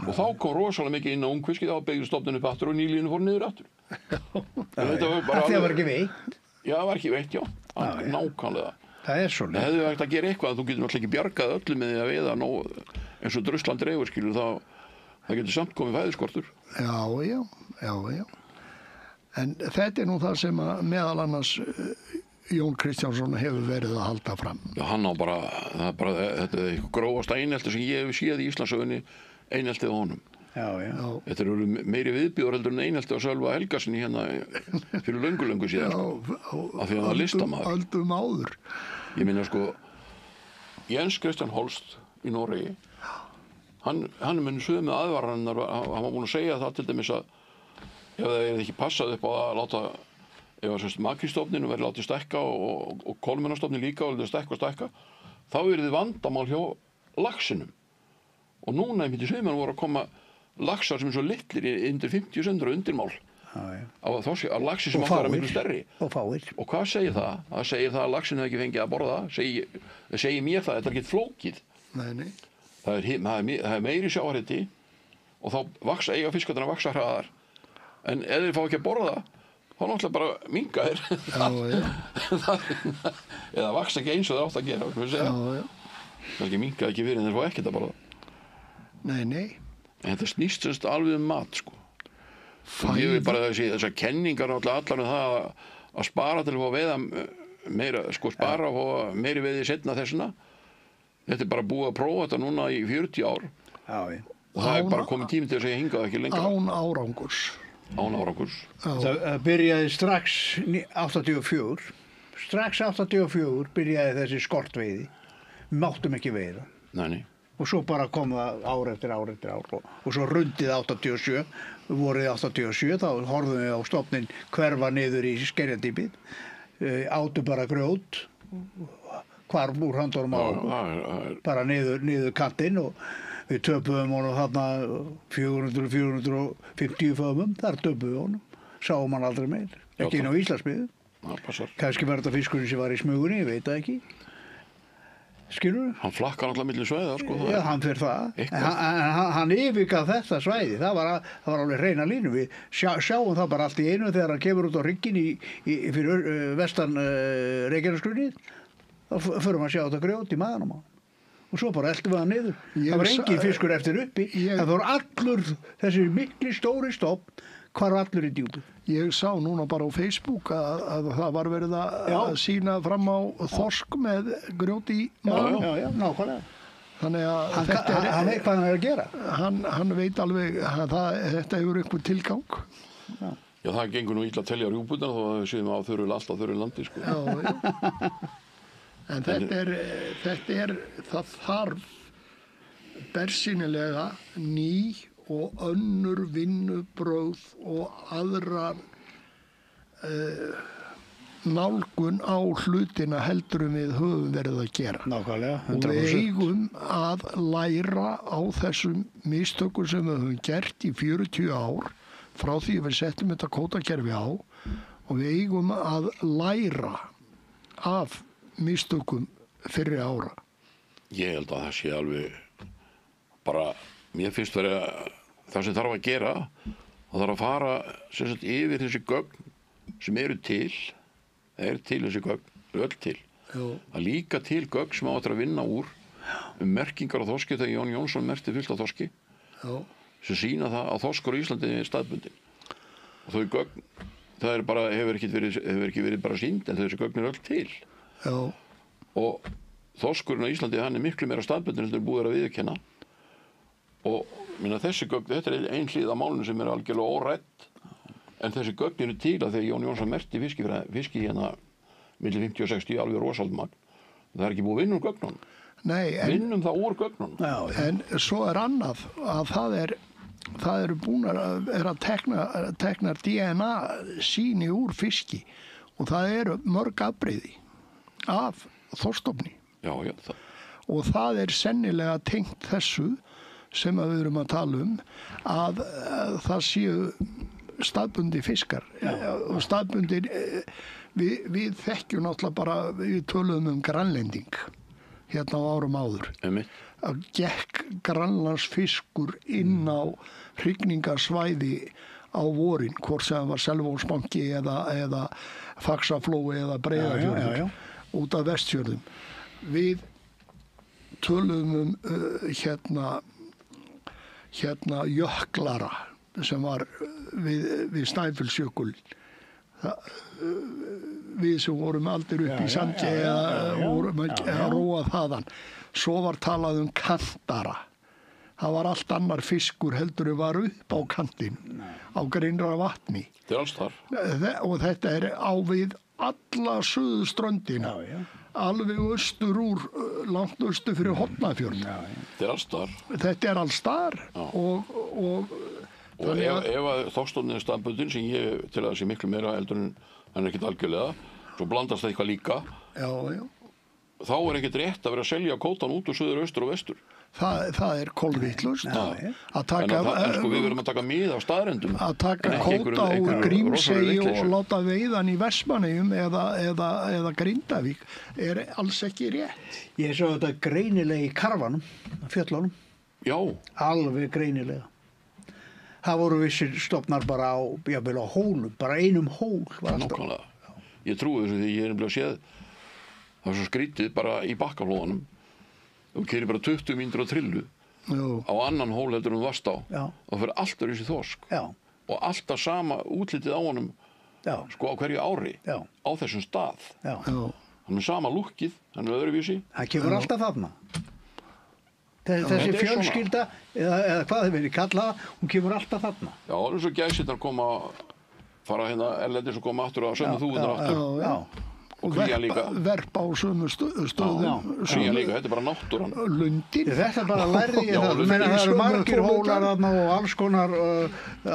Og þá kom rosalega mikið inn á ungfiski, þá byggðu stofninn upp aftur og nýliðin fór niður aftur. Það var ekki veitt? Já, það var ekki veitt, já. Nákvæmlega. Það er svona. Það hefði hægt að gera eitthvað, þú getur náttúrulega ekki bjargað öllu með því að veiða eins og Drussland dreifur, skilur, það getur samt komið fæðiskortur. Já. En þetta er nú það sem meðal annars Jón Kristjánsson hefur verið að halda fram. Já, hann á bara, þetta er eitthvað grófasta einelti sem ég hef séð í Íslandssögunni, eineltið á honum. Já. Þetta eru meiri viðbjóður heldur en einelti á Sölva Helgasyni hérna fyrir löngu síðan, af því að það listamaður. Öldum áður. Ég minna sko, Jens Christian Holst í Noregi, hann er með sömu aðvaranir, hann var búinn að segja það til dæmis að ef það er ekki passað upp á að láta, ef að makristofninu verið látið stækka og kolmunnastofnin líka og stækka, þá er þið vandamál hjá laxinum. Og núna í sömur voru að koma laxar sem er svo litlir undir 50 cm undirmál að laxi sem átt að vera miklu stærri. Og fáir. Og hvað segir það? Það segir það að laxin hefur ekki fengið að borða það. Það segir mér það, þetta er ekki flókið. Nei. Það er meiri sjávarhiti og þá eiga fiskarnir að vaxa hraðar. En ef þeir fá ekki að borða það, þá náttúrulega bara minnka þeir. Eða vaxa ekki eins og þeir átt að gera. Kannski minnka ekki fyrir en þeir fá ekkert að borða það. Nei. En þetta snýst semst alveg mat, sko. Og ég vil bara þessar kenningar allar það að spara til að fá veiða meira, sko spara og fá meiri veiði seinna þessuna. Þetta er bara búið að prófa þetta núna í 40 ár. Og það er bara komið tími til að segja hingað ekki lengra. Án árangurs. Það byrjaði strax 84. Strax 84 byrjaði þessi skortveiði. Við máttum ekki veiða. Nei. Og svo bara kom það ár eftir ár og svo rundið 87, vorið 87, þá horfðum við á stofninn hverfa niður í Skerjadýpið, átu bara grjót, hvarf úr höndunum á bara niður kantinn og við töpuðum honum þarna 450 föðumum, þar töpuðum við honum, sáum hann aldrei meir, ekki inn á Íslandsmiðum. Kannski var þetta fiskurinn sem var í smugunni, ég veit það ekki. Skilur? Hann flakkar alltaf milli svæða, sko. Já, hann fyrir það. Hann yfirgaf þetta svæði. Það var alveg hreina línu. Við sjáum það bara allt í einu þegar hann kemur út á hrygginn fyrir vestan Reykjanesgrunið. Þá förum að sjá þetta grjót í maðanum á. Og svo bara eltum við hann niður. Það var engin fiskur eftir uppi. Það voru allur þessi mikli stóri stofn, hvar var allur í djúpi. Ég sá núna bara á Facebook að það var verið að sýna fram á þorsk með grjót í maðanum. Já, nákvæmlega. Þannig að hann veit hvað hann er að gera. Hann veit alveg að þetta hefur einhver tilgang. Já, það gengur nú illa að telja rjúpurnar þó að við séum á alltaf þurru landi, sko. Já. En það þarf bersýnilega ný og önnur vinnubrögð og aðrar nálgun á hlutina heldurum við höfum verið að gera. Nákvæmlega, Og 100%. við eigum að læra á þessum mistökum sem við höfum gert í 40 ár frá því að við settum þetta kvótakerfi á og við eigum að læra af mistökum fyrri ára. Ég held að það sé alveg bara, mér finnst verið að það sem þarf að gera, það þarf að fara sem sagt yfir þessi gögn sem eru til, það eru til þessi gögn, öll til. Já. Það líka til gögn sem áttur að vinna úr merkingar á þorski þegar Jón Jónsson merkti fullt á þorski Já. sem sýna það að þorskur í Íslandi er staðbundin. Og þau gögn, það er bara, hefur ekki verið bara sýnd en þessi gögn eru öll til. Já. Og þorskurinn á Íslandi hann er miklu meira staðbundin en þetta er búið að viðurkenna. Og minna, þessi gögn, þetta er ein hlið á málinu sem er algjörlega órædd en þessi gögn eru til að þegar Jón Jónsson merkti fiski hérna milli 50 og 60 alveg rosalega magn. Það er ekki búið að vinna úr gögnunum. Nei, Vinnum það úr gögnunum. Já, já. en svo er annað að það eru búnar að tekna DNA sýni úr fiski og það eru mörg afbrigði af þorskstofni Já, það. og það er sennilega tengt þessu sem að við erum að tala um að það séu staðbundi fiskar og staðbundir við þekkjum náttúrulega bara, við töluðum grænlending hérna á árum áður Einmitt. að gekk grænlandsfiskur inn á hrygningarsvæði á vorin, hvort sem var Selvogsbanki eða Faxaflói eða Breiðafjörður Já. út af Vestfjörðum. Við töluðum hérna jöklara sem var við Snæfellsjökul. Við sem vorum aldrei upp í sandi eða vorum að róa þaðan. Svo var talað um kantara. Það var allt annar fiskur heldur en var upp á kantinn, á greinra vatni. Þetta er alls þar. Og þetta er á við alla suðuströndina. Já. Alveg austur úr, langt austur fyrir Hornafjörð. Þetta er alls þar. Þetta er alls þar og Og ef að þorskstofninn er staðbundin sem ég til að það sé miklu meira eldur en hann er ekkert algjörlega, svo blandast það eitthvað líka, Já. þá er ekkert rétt að vera að selja kvótan út úr suður, austur og vestur. Það er kolvitlaust að taka, En sko við verum að taka mið af staðrendum. að taka en ekki kvóta úr einhverju Grímsey rosalegri og vitleysu. láta veiðan í Vestmannaeyjum eða Grindavík er alls ekki rétt. Ég sá þetta greinilega í karfanum, fjöllunum, Já, alveg greinilega. Það voru vissir stofnar bara jafnvel á hólum, bara einum hól var alltaf. nákvæmlega. Ég trúi þessu því ég er nefnilega séð, það var svo skrítið bara í bakkaflóðanum. Þú keyrir bara 20 mínútur á trillu Já. á annan hól heldur en þú varst á Já. og fyrir allt öðruvísi þorsk. Já, Og alltaf sama útlitið á honum já, sko á hverju ári Já. á þessum stað. já. Hann er sama lúkkið, hann er öðruvísi. Það kemur alltaf þarna. Þessi þetta er fjölskylda, eða hvað þið verið kallað, hún kemur alltaf þarna. Já, það er eins og gæsirnar fara hérna erlendis og koma aftur á sömu þúðunar aftur. Já, Og krían líka. verpa á sömu stöðum. Krían líka, þetta er bara náttúran. Lundir. þetta bara lærði ég Já, það. þetta Meina, er það eru sömu margir tónleikar. hólar þarna og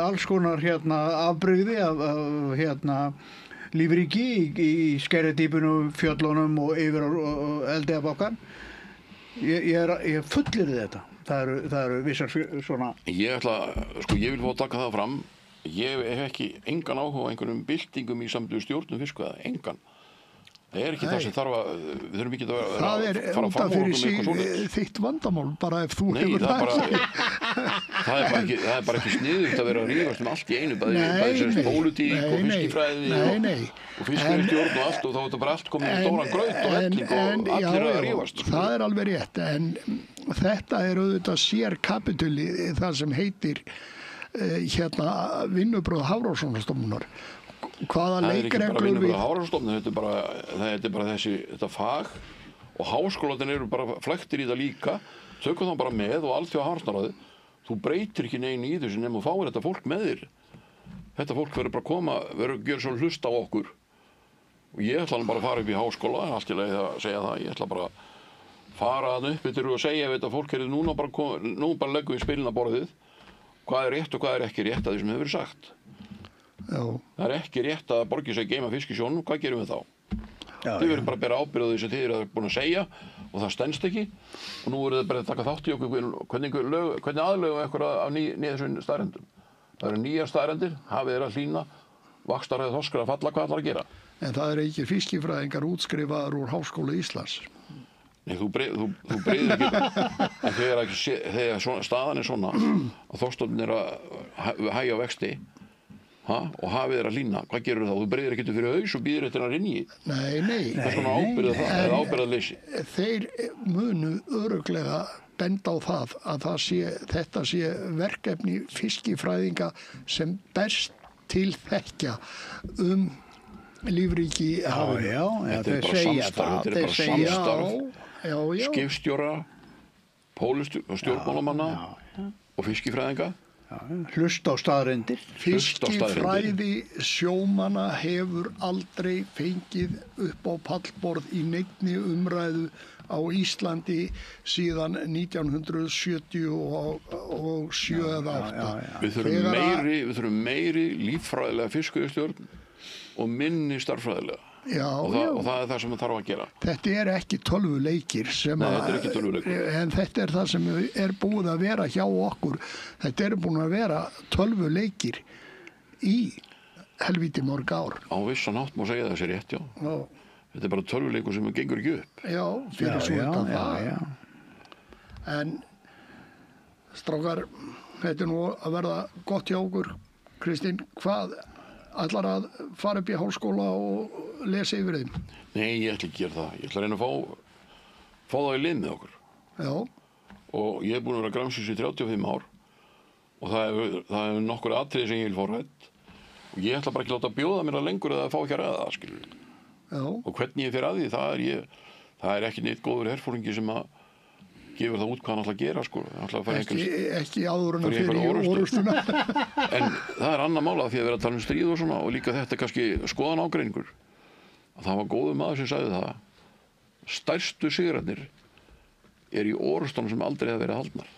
alls konar hérna, afbrigði af hérna, lífríki í skerjadýpinu, fjöllunum og yfir á Eldeyjabakkann. Ég fullir þetta. Það eru vissar svona. Ég vil fá að taka það fram. Ég hef ekki engan áhuga á einhverjum byltingum í samtöku stjórnum fiskveiða, engan. Það er ekki það sem þarf að, við þurfum ekki að Það er fara út fram af á fyrir okkur með sig eitthvað svoleiðis. þitt vandamál, bara ef þú Nei, hefur það er ekki. það er bara ekki sniðugt að vera að rífast um allt í einu, bæði sem pólitík og fiskifræði og fiskveiðistjórn og allt og þá er þetta bara allt komið í stóran graut og helling og allir að rífast. Það er alveg rétt, en þetta er auðvitað sér kapituli það sem heitir vinnubröð Hafrannsóknastofnunar. Hvaða Það er ekki bara leikreglur vinnubröð Hafrannsóknastofnunar, þetta er bara þetta fag og háskólarnir eru bara flæktir í það líka, tökum það bara með og alþjóða Hafrannsóknaráðið, þú breytir ekki neinu í þessu nema þú fáir þetta fólk með þér. Þetta fólk verður bara að koma, verður að gera svo hlusta á okkur og ég ætla bara að fara upp í háskóla, allt í lagi að segja það, ég ætla bara að fara að upp yfir og segja við þetta fólk, nú bara leggum við spilin að borðið hvað er rétt og hvað er ekki rétt að því sem hefur verið sagt. Já. Það er ekki rétt að borgi sig að geyma fisk í sjónum, hvað gerum við þá? Þið verðum bara að bera ábyrgð á því sem þið eru búin að segja og það stenst ekki og nú verður þið bara að taka þátt í okkur hvernig aðlögum ykkur af þessum staðrendum. Það eru nýjar staðrendir, hafið þeirra að hlýna, vaxtarhæð þorskar að falla, hvað ætlar að gera? En það eru ekki fiskifræðingar útskrifaðar úr Háskóla Íslands. Nei, þú breiðir ekki, en þegar staðan er svona að þorskstofninn er að hægja á vexti og hafið er að hlýna, hvað gerur þá? Þú breiðir ekki fyrir haus og býðir eftir að rinni í. Nei. Það er svona ábyrgð það, eða ábyrgðarleysi. Þeir munu örugglega benda á það að þetta sé verkefni fiskifræðinga sem best til þekkja lífríki í hafinu. Já, þetta er bara samstarf. Skipstjóra, stjórnmálamanna og fiskifræðinga. Hlusta á staðreyndir. Fiskifræði sjómanna hefur aldrei fengið upp á pallborð í neinni umræðu á Íslandi síðan 1977 eða 8. Við þurfum meiri líffræðilega fiskveiðistjórn og minni starffræðilega. Og það er það sem það þarf að gera. Þetta er ekki tölvuleikir en þetta er það sem er búið að vera hjá okkur. Þetta er búin að vera tölvuleikir í helvíti mörg ár. Á vissan hátt má segja þessi rétt, já. Þetta er bara tölvuleikur sem gengur ekki upp. Já, fyrir svo þetta það. En strákar, þetta er nú að verða gott hjá okkur. Kristín, hvað ætlar að fara upp í háskóla og lesa yfir þeim? Nei, ég ætla ekki að gera það. Ég ætla að reyna að fá það í lið með okkur. Já. Og ég er búin að vera gramsis í 35 ár og það hefur nokkur atriði sem ég vil fá rætt. Og ég ætla bara ekki að láta bjóða mér að lengur eða að fá ekki að ræða það, skilur. Já. Og hvernig ég fer að því, það er ekki neitt góður herfóringi sem að gefur það út hvað hann ætla að gera, sko. Ekki áður en að fyrir í orustuna. En það er annað mála því að vera að tala stríð og svona og líka þetta kannski skoðan ágreiningur. Það var góður maður sem sagði það. Stærstu sigrarnir í orustunum sem aldrei hafa verið haldnar.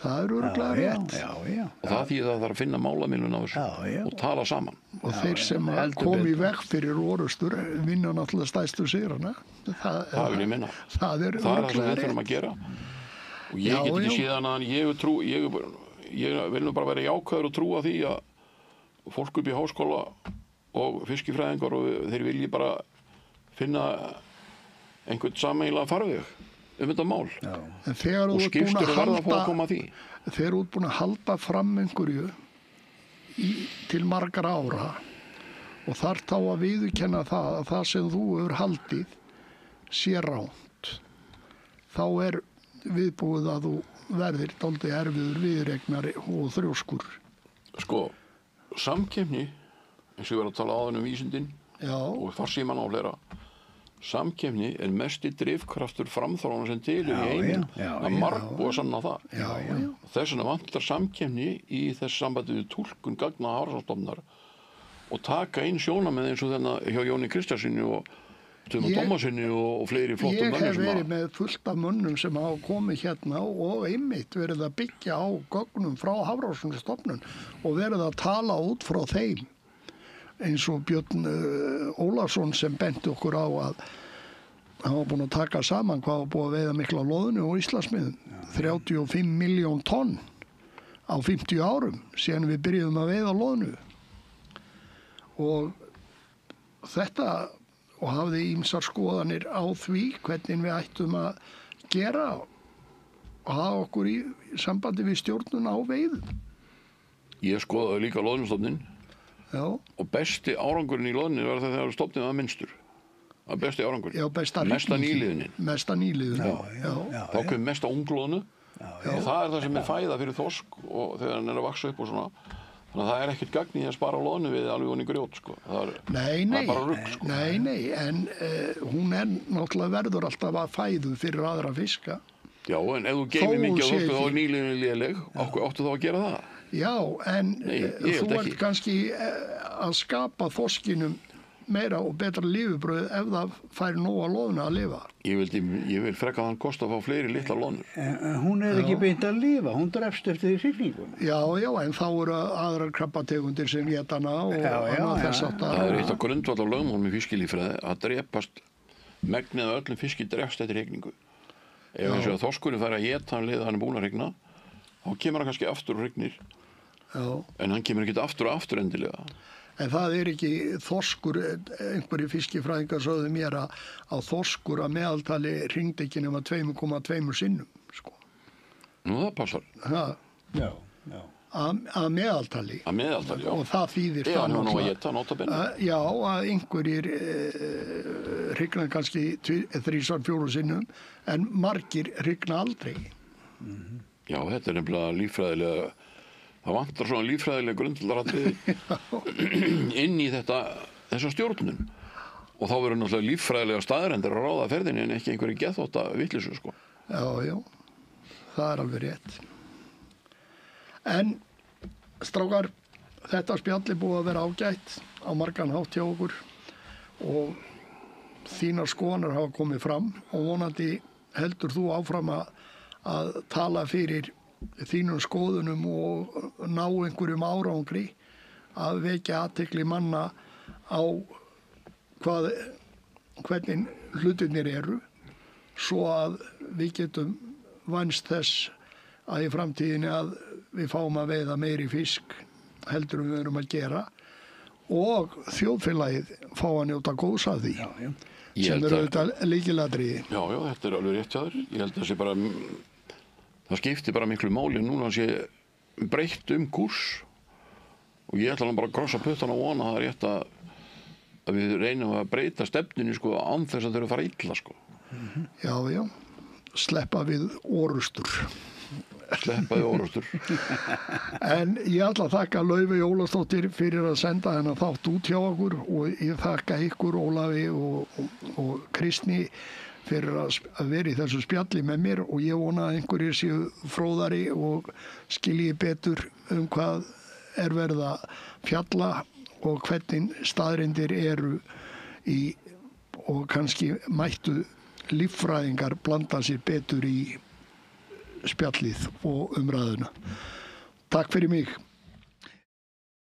Það er örugglega rétt. Og það þýðir að það þarf að finna málamiðlun á þessu og tala saman. Og þeir sem kom í veg fyrir orustur vinna náttúrulega stærstu sigrana. Það vil ég minna. Það er það sem við þurfum að gera. Og ég get ekki séðan að ég vil nú bara vera jákvæður og trúa því að fólk upp í háskóla og fiskifræðingar og þeir vilji bara finna einhvern sameiginlega farveg þetta mál. Og skipstjóri verða að fá að koma að því. Þegar þú ert búin að halda fram einhverju til margar ára og þarf þá að viðurkenna það að það sem þú hefur haldið sé rangt, þá er viðbúið að þú verðir dálítið erfiður viðuregnari og þrjóskur. Sko, samkeppni, eins og ég var að tala áðan vísindin og farsíman og fleira, samkeppni er mesti drifkraftur framþróunar sem til í heiminum. Það er margbúið að sanna það. Þess vegna vantar samkeppni í þessu sambandi við túlkun gagna Hafrannsóknastofnunar og taka inn sjónarmið eins og þennan hjá Jóni Kristjánssyni og Tuma Tómasinni og fleiri flottum mönnum. Ég hef verið með fullt af mönnum sem hafa komið hérna og einmitt verið að byggja á gögnum frá Hafrannsóknastofnun og verið að tala út frá þeim. Eins og Björn Ólafsson sem benti okkur á að hann var búinn að taka saman hvað var búið að veiða mikla loðnu og Íslandsmiðum. 35 milljón tonn á 50 árum síðan við byrjuðum að veiða loðnu. Og þetta, og hafði ýmsar skoðanir á því hvernig við ættum að gera og hafa okkur í sambandi við stjórnun á veiðum. Ég skoðaði líka loðnustofninn. Já. Og besti árangurinn í loðnu var þegar stofninn var minnstur. Það var besti árangurinn. Já, mesta nýliðunin. Mesta nýliðunin. Já. Þá kom mesta unglóðnu. Og það er það sem er fæða fyrir þorsk og þegar hann er að vaksa upp og svona. Þannig að það er ekkert gagn í að spara loðnu við alveg onni grjót, sko. Það er bara rugl, sko. Nei, en hún er náttúrulega verður alltaf að fæðu fyrir aðra fiska. Já, en ef þú geymir mikið á þorsk þá er nýliðunin léleg. Áttu þá að gera það? Já, en þú ert kannski að skapa þorskinum meira og betra lífibröð ef það fær nóg að loðna að lifa. Ég vil frekka þann kost að fá fleiri litla loðnur. Hún ekki beint að lifa, hún drefst eftir hrygningunum. Já, en þá eru aðrar krabbategundir sem éta hana og annað þess áttar. Það eitt af grundvallar lögmálum í fiskilíffræði að drepast megnið af öllum fiski drefst eftir hrygningu. Ef þess að þorskurinn fær að éta hann leið að hann er búinn að hrygna, þá kemur hann kannski aftur og hrygnir. En hann kemur ekki aftur og aftur endilega. En það er ekki þorskur, einhverju fiskifræðingar sögðu mér að þorskur að meðaltali hringdi ekki nema 2,2 sinnum, sko. Nú það passar. Já. Að meðaltali. Að meðaltali, já. Og það þýðir það. Hann var nú að éta, nota benni. Já, að einhverjir hrygna kannski 3-4 sinnum, en margir hrygna aldrei. Já, þetta er nefnilega líffræðilega. Það vantar svona líffræðilega grundvallaratriði inn í þessa stjórnun. Og þá verður náttúrulega líffræðilega staðrendir að ráða ferðinni en ekki einhverju geðþótta vitleysu, sko. Já, það er alveg rétt. En, strákar, þetta spjall er búið að vera ágætt á margan hátt hjá okkur og þínar skoðanir hafa komið fram og vonandi heldur þú áfram að tala fyrir þínum skoðunum og ná einhverjum árangri að vekja athygli manna á hvernig hlutirnir eru svo að við getum vænst þess að í framtíðinni að við fáum að veiða meiri fisk heldur við erum að gera og þjóðfélagið fá að njóta góðs af því sem eru auðvitað lykilatriði. Já, þetta er alveg rétt hjá þér. Ég held að það sé bara það skiptir bara miklu máli núna að sé breytt kúrs og ég ætla bara að krossa puttana og vona að það er rétt að við reynum að breyta stefnunni sko án þess að þau eru að fara illa sko. Já, sleppa við orustur. Sleppaði orustur. En ég ætla að þakka Laufey Ólafsdóttir fyrir að senda hennar þátt út hjá okkur og ég þakka ykkur Ólafi og Kristni fyrir að vera í þessu spjalli með mér og ég vona að einhverjir séu fróðari og skilji betur hvað er verið að fjalla og hvernig staðreyndir eru og kannski mættu líffræðingar blanda sér betur í spjallið og umræðuna. Takk fyrir mig.